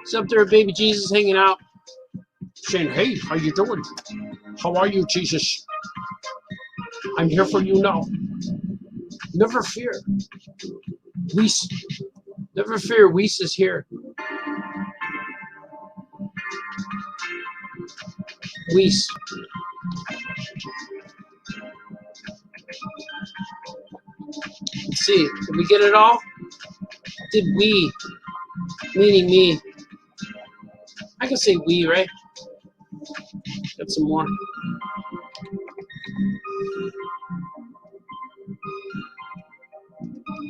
Speaker 1: He's up there with baby Jesus hanging out, saying, "Hey, how you doing? How are you, Jesus? I'm here for you now. Never fear. Weiss. Never fear, Weiss is here." Weiss. Let's see. Did we get it all? Did we? Meaning me. I can say we, right? Got some more.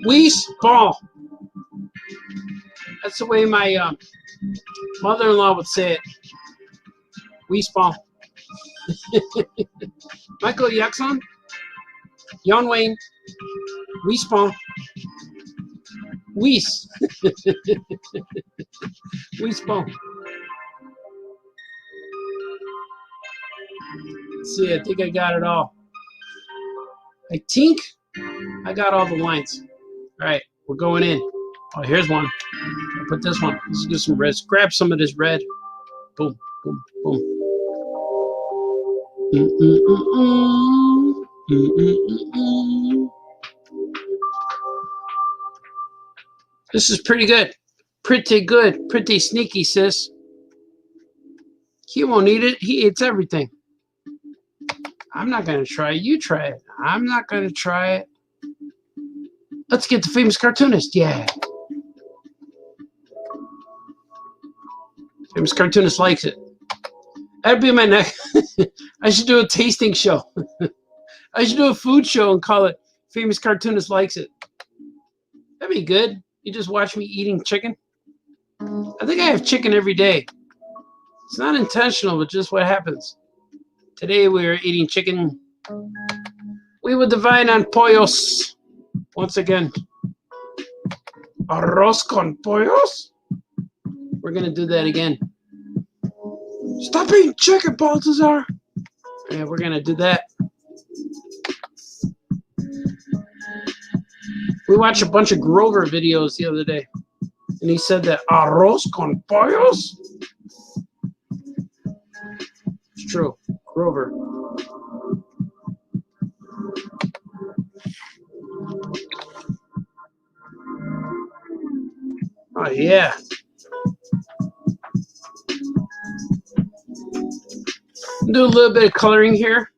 Speaker 1: Weiss ball. That's the way my mother-in-law would say it. Weiss ball. Michael Jackson, Jan Wayne, Weiss ball. Weiss. Weiss ball. Let's see, I think I got it all. I think I got all the lines. All right, we're going in. Oh, here's one. I'll put this one. Let's do some reds. Grab some of this red. Boom, boom, boom. This is pretty good. Pretty good. Pretty sneaky, sis. He won't eat it. He eats everything. I'm not going to try it. You try it. I'm not going to try it. Let's get the famous cartoonist. Yeah. Famous cartoonist likes it. That'd be my next. I should do a tasting show. I should do a food show and call it Famous Cartoonist Likes It. That'd be good. You just watch me eating chicken. I think I have chicken every day. It's not intentional, but just what happens. Today we are eating chicken. We will divine on pollos. Once again. Arroz con pollos? We're going to do that again. Stop eating chicken, Baltazar. Yeah, we're going to do that. We watched a bunch of Grover videos the other day. And he said that arroz con pollos. It's true. Grover. Oh, yeah. Do a little bit of coloring here.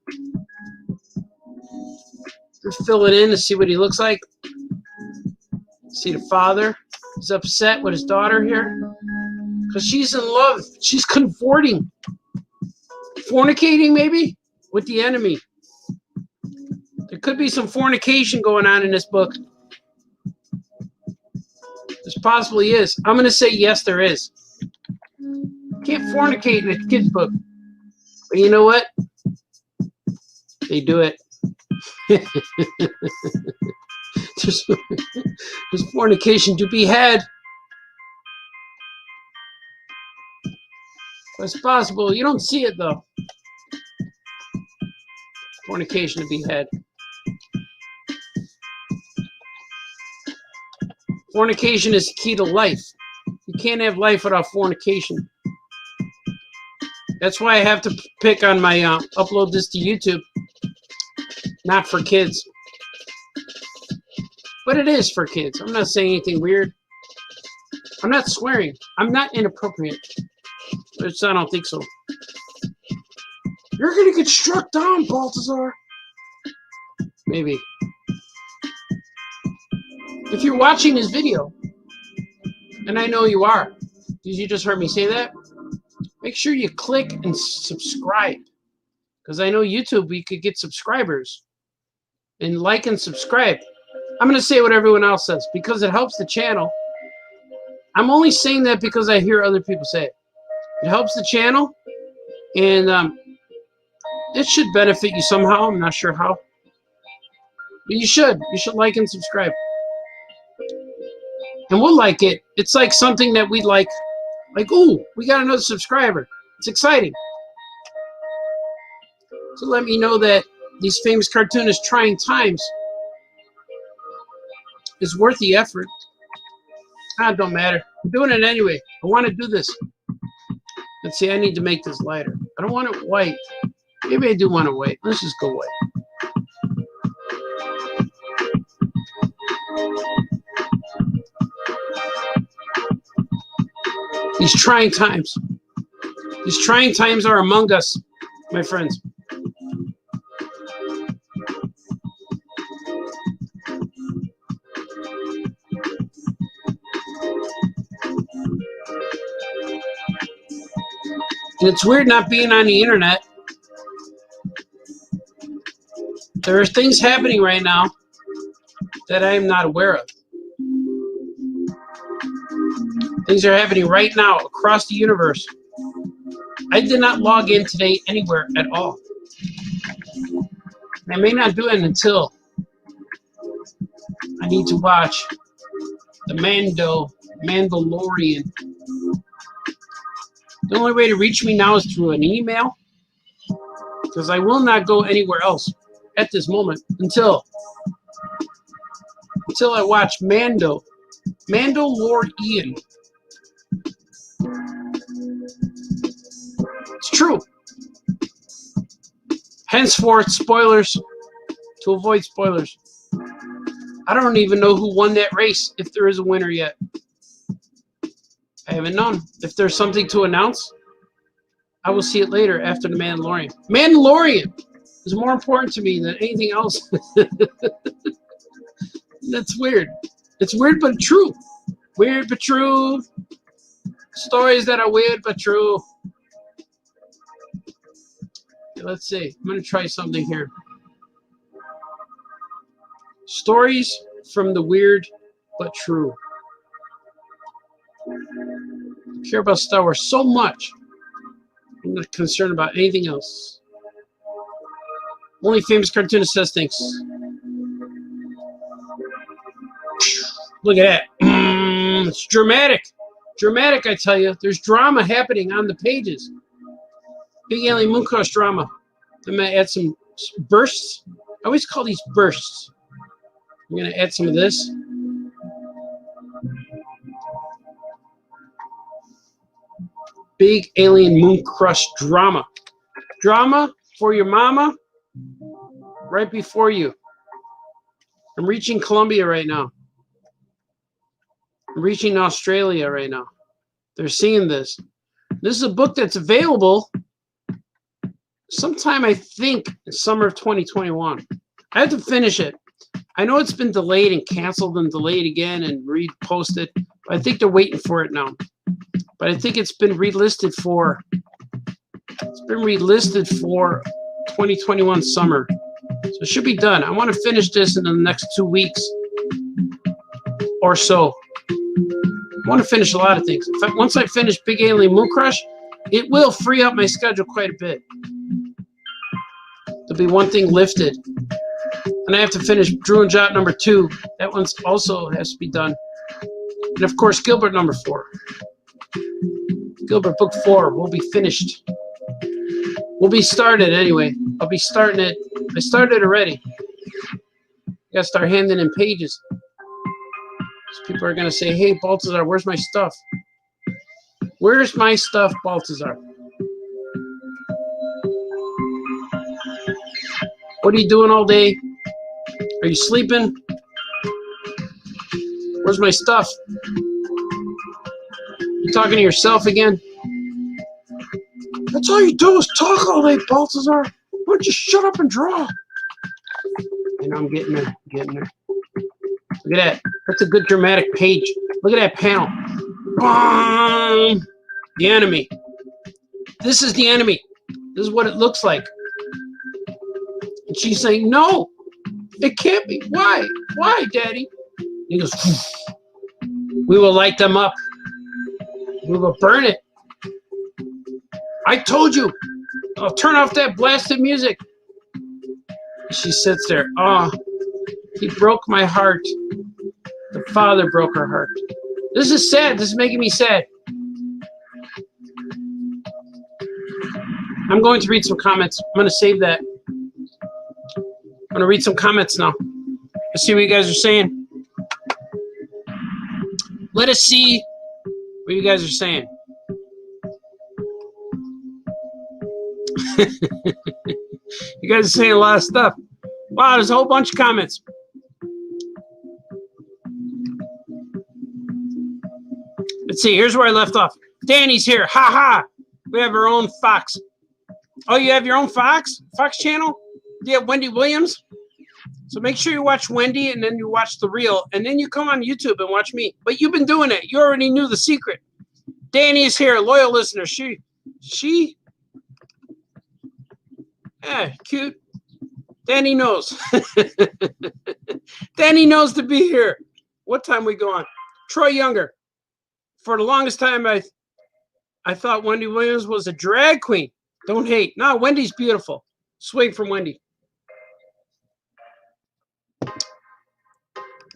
Speaker 1: Just fill it in to see what he looks like. See the father. He's upset with his daughter here. Because she's in love. She's convorting. Fornicating, maybe? With the enemy. There could be some fornication going on in this book. There's possibly is. I'm going to say yes, there is. Can't fornicate in a kid's book. But you know what? They do it. There's fornication to be had. It's possible. You don't see it, though. Fornication to be had. Fornication is key to life. You can't have life without fornication. That's why I have to pick on my upload this to YouTube. Not for kids. But it is for kids. I'm not saying anything weird. I'm not swearing. I'm not inappropriate. I don't think so. You're going to get struck down, Baltazar. Maybe. If you're watching this video, and I know you are, because you just heard me say that, make sure you click and subscribe. Because I know YouTube, we could get subscribers. And like and subscribe. I'm going to say what everyone else says, because it helps the channel. I'm only saying that because I hear other people say it. It helps the channel, and it should benefit you somehow. I'm not sure how. But you should. You should like and subscribe. And we'll like it. It's like something that we'd like. Like, ooh, we got another subscriber. It's exciting. So let me know that these famous cartoonists trying times is worth the effort. It don't matter. I'm doing it anyway. I want to do this. Let's see, I need to make this lighter. I don't want it white. Maybe I do want it white. Let's just go white. These trying times. These trying times are among us, my friends. And it's weird not being on the internet. There are things happening right now that I am not aware of. Things are happening right now across the universe. I did not log in today anywhere at all. I may not do it until I need to watch the Mandalorian. The only way to reach me now is through an email, because I will not go anywhere else at this moment until I watch Mandalorian. It's true. Henceforth, spoilers, to avoid spoilers. I don't even know who won that race, if there is a winner yet. I haven't known. If there's something to announce, I will see it later after the Mandalorian. Mandalorian is more important to me than anything else. That's weird. It's weird but true. Weird but true. Stories that are weird but true. Okay, let's see. I'm going to try something here. Stories from the weird but true. I care about Star Wars so much. I'm not concerned about anything else. Only famous cartoonist says things. Look at that. It's dramatic. Dramatic, I tell you. There's drama happening on the pages. Big Alien Mooncrush drama. I'm going to add some bursts. I always call these bursts. I'm going to add some of this. Big Alien Mooncrush drama. Drama for your mama right before you. I'm reaching Colombia right now. I'm reaching Australia right now. They're seeing this. This is a book that's available sometime, I think, in summer of 2021. I have to finish it. I know it's been delayed and canceled and delayed again and reposted. But I think they're waiting for it now. But I think it's been relisted for 2021 summer. So it should be done. I want to finish this in the next 2 weeks or so. I want to finish a lot of things. In fact, once I finish Big Alien Moon Crush, it will free up my schedule quite a bit. There'll be one thing lifted. And I have to finish Drew and Jot number 2. That one also has to be done. And of course, Gilbert number 4. Gilbert book 4 will be finished. We'll be started anyway. I'll be starting it. I started already. Gotta start handing in pages. People are gonna say, "Hey, Baltazar, where's my stuff? Where's my stuff, Baltazar? What are you doing all day? Are you sleeping? Where's my stuff? You talking to yourself again? That's all you do is talk all day, Baltazar. Why don't you shut up and draw?" You know, I'm getting there. Look at that. That's a good dramatic page. Look at that panel. Boom! The enemy. This is the enemy. This is what it looks like. And she's saying, "No, it can't be. Why? Why, Daddy?" And he goes, "We will light them up. We will burn it. I told you. I'll turn off that blasted music." She sits there. "Oh, he broke my heart. The father broke her heart." This is sad. This is making me sad. I'm going to read some comments. I'm going to save that. I'm going to read some comments now. Let's see what you guys are saying. Let us see what you guys are saying. You guys are saying a lot of stuff. Wow, there's a whole bunch of comments. Let's see, here's where I left off. Danny's here. Ha ha. We have our own Fox. Oh, you have your own Fox? Fox channel? Do you have Wendy Williams? So make sure you watch Wendy and then you watch The Real. And then you come on YouTube and watch me. But you've been doing it. You already knew the secret. Danny is here. Loyal listener. She? Yeah, cute. Danny knows. Danny knows to be here. What time we go on? Troy Younger. For the longest time, I thought Wendy Williams was a drag queen. Don't hate. No, Wendy's beautiful. Swig from Wendy.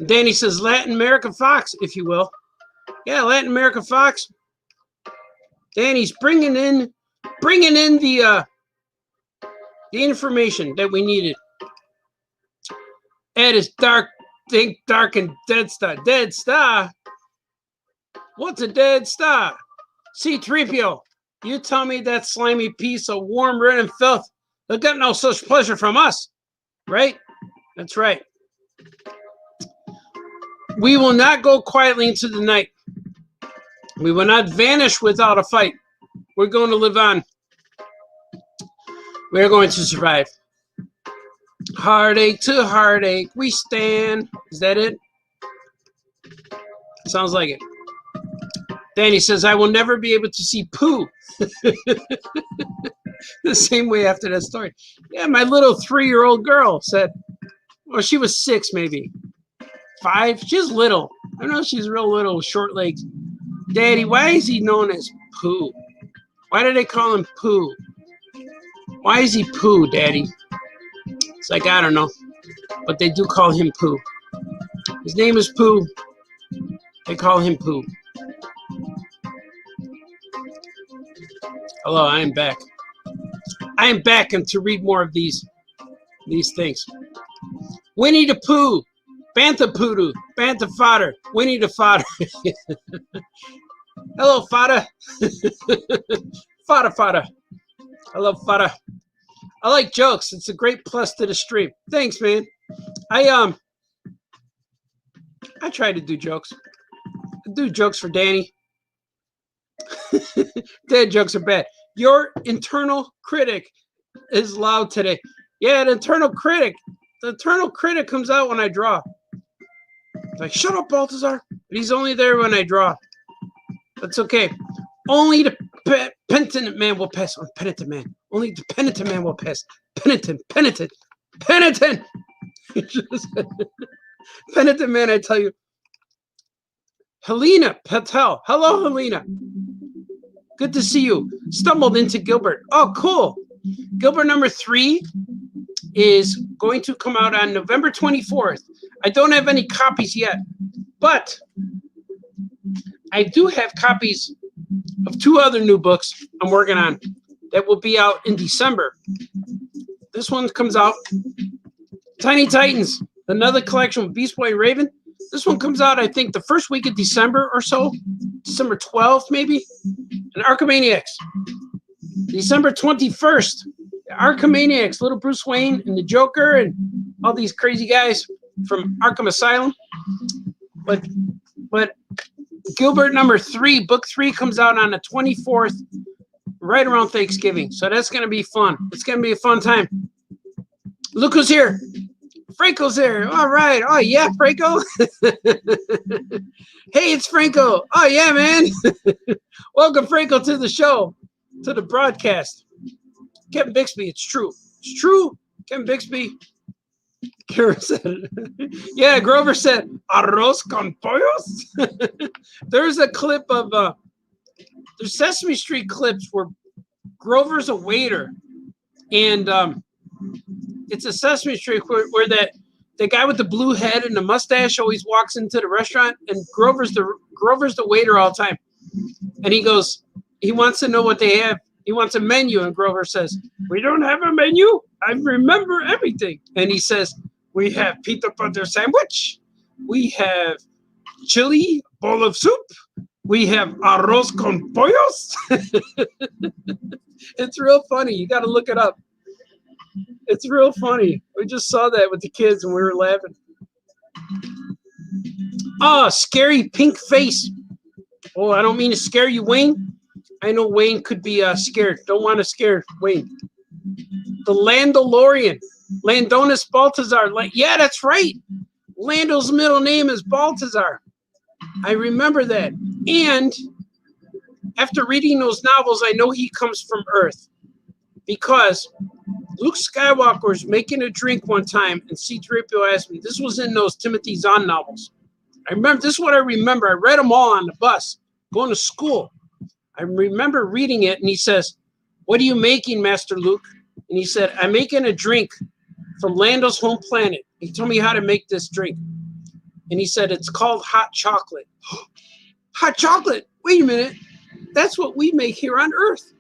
Speaker 1: Danny says Latin American Fox, if you will. Yeah, Latin American Fox. Danny's bringing in the information that we needed. Ed is dark, think dark and dead star. Dead star? What's a dead star? C-3PO, you tell me that slimy piece of warm red and filth. They'll get no such pleasure from us, right? That's right. We will not go quietly into the night. We will not vanish without a fight. We're going to live on. We're going to survive. Heartache to heartache, we stand. Is that it? Sounds like it. Danny says, I will never be able to see Pooh. The same way after that story. Yeah, my little 3-year-old girl said, well, she was 6 maybe. 5? She's little. I know she's real little, short legs. Daddy, why is he known as Pooh? Why do they call him Pooh? Why is he Pooh, Daddy? It's like, I don't know. But they do call him Pooh. His name is Pooh. They call him Pooh. Hello, I am back. I am back and to read more of these things. Winnie the Pooh. Bantha Poodoo. Bantha Fodder. Winnie the Fodder. Hello, Fodder. Fodder. I love Fodder. I like jokes. It's a great plus to the stream. Thanks, man. I try to do jokes. I do jokes for Danny. Dad jokes are bad. Your internal critic is loud today. Yeah, the internal critic. The internal critic comes out when I draw. Like, shut up, Baltazar. But he's only there when I draw. That's okay. Only the penitent man will pass. Oh, penitent man. Only the penitent man will pass. Penitent. Penitent man, I tell you. Helena Patel. Hello, Helena. Good to see you. Stumbled into Gilbert. Oh, cool. Gilbert number 3 is going to come out on November 24th. I don't have any copies yet, but I do have copies of 2 other new books I'm working on that will be out in December. This one comes out, Tiny Titans, another collection with Beast Boy and Raven. This one comes out, I think, the first week of December or so, December 12th maybe, and Archaeomaniacs. December 21st, Archaeomaniacs, Little Bruce Wayne and the Joker and all these crazy guys from Arkham Asylum. But Gilbert number 3, book 3 comes out on the 24th, right around Thanksgiving. So that's going to be fun. It's going to be a fun time. Look who's here. Franco's there. All right. Oh, yeah, Franco. Hey, it's Franco. Oh, yeah, man. Welcome, Franco, to the show, to the broadcast. Kevin Bixby, it's true. It's true. Kevin Bixby. Karen said it. Yeah, Grover said, arroz con pollos. There's a clip of, there's Sesame Street clips where Grover's a waiter. And it's a Sesame Street where the guy with the blue head and the mustache always walks into the restaurant, and Grover's the waiter all the time. And he goes, he wants to know what they have. He wants a menu, and Grover says, "We don't have a menu. I remember everything." And he says, "We have peanut butter sandwich. We have chili bowl of soup. We have arroz con pollos." It's real funny. You got to look it up. It's real funny. We just saw that with the kids and we were laughing. Oh, scary pink face. Oh, I don't mean to scare you, Wayne. I know Wayne could be scared. Don't want to scare Wayne. The Landolorian. Landonis Baltazar. Yeah, that's right. Lando's middle name is Baltazar. I remember that. And after reading those novels, I know he comes from Earth. Because Luke Skywalker was making a drink one time, and C-3PO asked me, this was in those Timothy Zahn novels. I remember, this is what I remember. I read them all on the bus, going to school. I remember reading it, and he says, "What are you making, Master Luke?" And he said, "I'm making a drink from Lando's home planet." He told me how to make this drink. And he said, "It's called hot chocolate." Hot chocolate? Wait a minute. That's what we make here on Earth.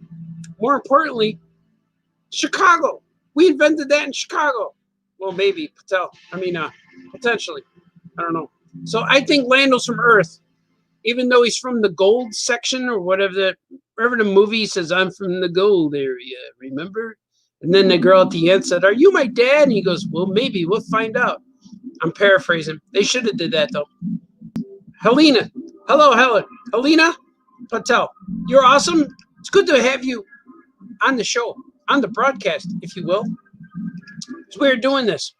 Speaker 1: More importantly, Chicago. We invented that in Chicago. Well, maybe potentially. I don't know. So I think Lando's from Earth, even though he's from the gold section or whatever the movie says, "I'm from the gold area, remember?" And then the girl at the end said, "Are you my dad?" And he goes, "Well, maybe. We'll find out." I'm paraphrasing. They should have did that, though. Helena. Hello, Helen. Helena Patel. You're awesome. It's good to have you on the show, on the broadcast, if you will. So we're doing this.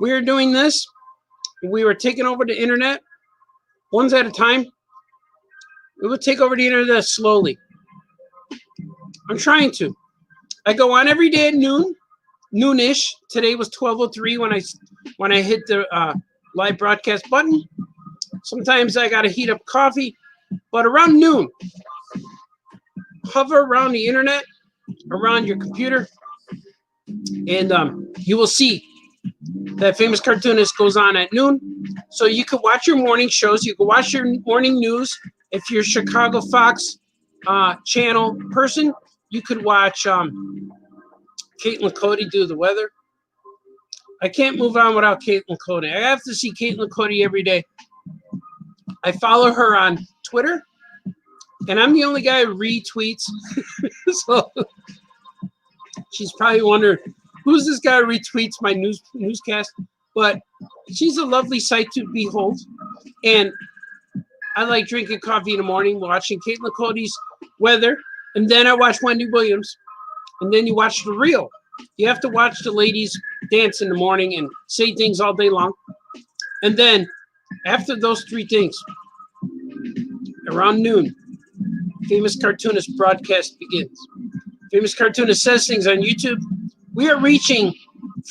Speaker 1: We were taking over the internet, ones at a time. We will take over the internet slowly. I'm trying to. I go on every day at noonish. Today was 12:03 when I hit the live broadcast button. Sometimes I got to heat up coffee, but around noon, hover around the internet, around your computer, and you will see that Famous Cartoonist goes on at noon. So you could watch your morning shows. You could watch your morning news. If you're a Chicago Fox channel person, you could watch Caitlin Cody do the weather. I can't move on without Caitlin Cody. I have to see Caitlin Cody every day. I follow her on Twitter, and I'm the only guy who retweets. So she's probably wondering, who's this guy who retweets my newscast? But she's a lovely sight to behold. And I like drinking coffee in the morning, watching Caitlin Cody's weather. And then I watch Wendy Williams. And then you watch The Real. You have to watch the ladies dance in the morning and say things all day long. And then after those three things, around noon, Famous Cartoonist broadcast begins. Famous Cartoonist says things on YouTube. We are reaching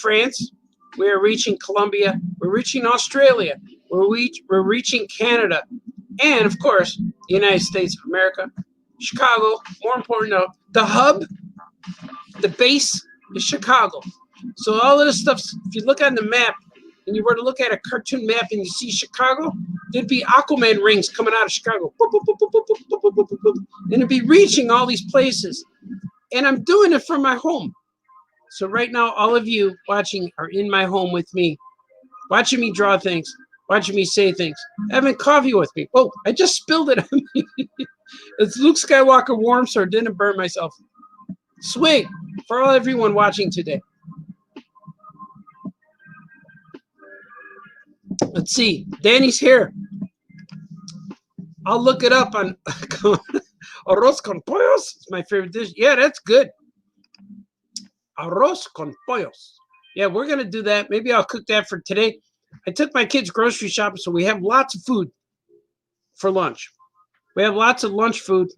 Speaker 1: France. We are reaching Colombia. We're reaching Australia. We're reaching Canada. And, of course, the United States of America, Chicago, more important, the hub, the base is Chicago. So all of this stuff, if you look on the map, and you were to look at a cartoon map and you see Chicago, there'd be Aquaman rings coming out of Chicago. Boop, boop, boop, boop, boop, boop, boop, boop, boop, and it'd be reaching all these places. And I'm doing it from my home. So right now, all of you watching are in my home with me, watching me draw things, watching me say things, having coffee with me. Oh, I just spilled it on me. It's Luke Skywalker warm, so I didn't burn myself. Sweet for everyone watching today. Let's see. Danny's here. I'll look it up on arroz con pollos. It's my favorite dish. Yeah, that's good. Arroz con pollos. Yeah, we're going to do that. Maybe I'll cook that for today. I took my kids grocery shopping, so we have lots of food for lunch. We have lots of lunch food.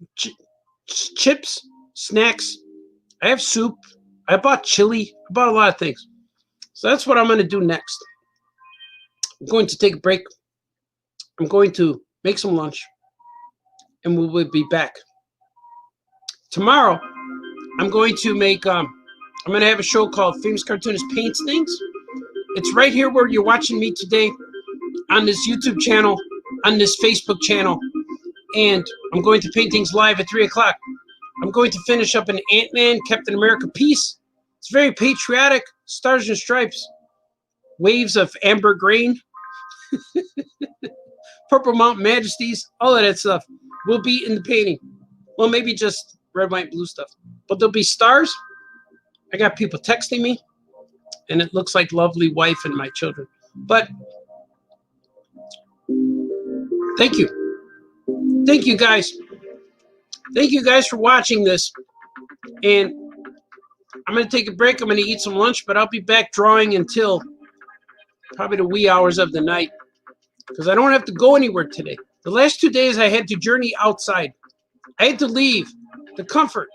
Speaker 1: Chips, snacks. I have soup. I bought chili. I bought a lot of things. So that's what I'm going to do next. I'm going to take a break. I'm going to make some lunch, and we will be back. Tomorrow, I'm going to make, I'm going to have a show called Famous Cartoonist Paints Things. It's right here where you're watching me today on this YouTube channel, on this Facebook channel, and I'm going to paint things live at 3 o'clock. I'm going to finish up an Ant-Man Captain America piece. It's very patriotic, stars and stripes, waves of amber grain, Purple Mountain Majesties, all of that stuff will be in the painting. Well, maybe just red, white, blue stuff. But there'll be stars. I got people texting me, and it looks like lovely wife and my children. But thank you. Thank you, guys. Thank you, guys, for watching this. And I'm going to take a break. I'm going to eat some lunch, but I'll be back drawing until probably the wee hours of the night, because I don't have to go anywhere today. The last 2 days I had to journey outside. I had to leave the comfort,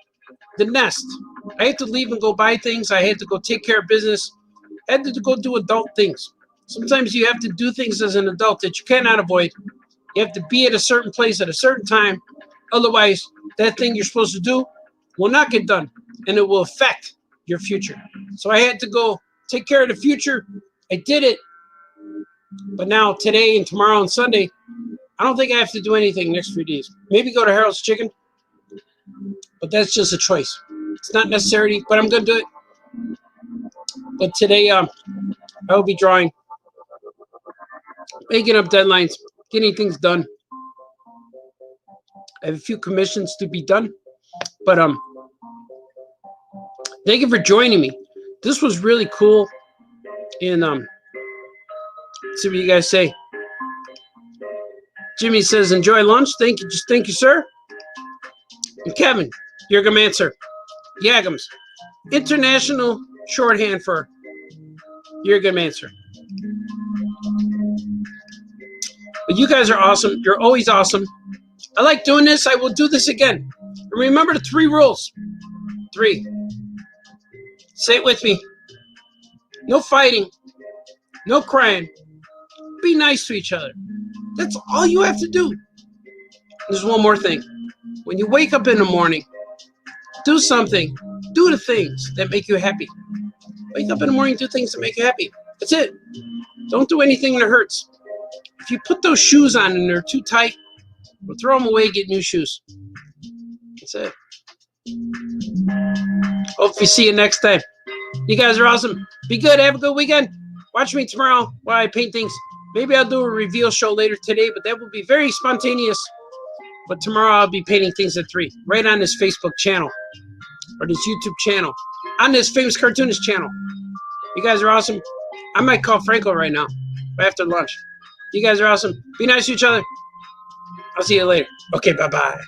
Speaker 1: the nest. I had to leave and go buy things. I had to go take care of business. I had to go do adult things. Sometimes you have to do things as an adult that you cannot avoid. You have to be at a certain place at a certain time. Otherwise, that thing you're supposed to do will not get done, and it will affect your future. So I had to go take care of the future. I did it. But now, today and tomorrow and Sunday, I don't think I have to do anything next 3 days. Maybe go to Harold's Chicken, but that's just a choice. It's not necessary, but I'm going to do it. But today, I will be drawing, making up deadlines, getting things done. I have a few commissions to be done, but thank you for joining me. This was really cool, and let's see what you guys say. Jimmy says, enjoy lunch. Thank you, sir. And Kevin, Yergamancer, Yagams, international shorthand for Yergamancer. But you guys are awesome. You're always awesome. I like doing this. I will do this again. And remember the 3 rules. 3. Say it with me. No fighting. No crying. Be nice to each other. That's all you have to do. There's one more thing. When you wake up in the morning, do something. Do the things that make you happy. Wake up in the morning, do things that make you happy. That's it. Don't do anything that hurts. If you put those shoes on and they're too tight, we'll throw them away, get new shoes. That's it. Hope we see you next time. You guys are awesome. Be good. Have a good weekend. Watch me tomorrow while I paint things. Maybe I'll do a reveal show later today, but that will be very spontaneous. But tomorrow I'll be painting things at 3, right on this Facebook channel, or this YouTube channel, on this Famous Cartoonist channel. You guys are awesome. I might call Franco right now, after lunch. You guys are awesome. Be nice to each other. I'll see you later. Okay, bye-bye.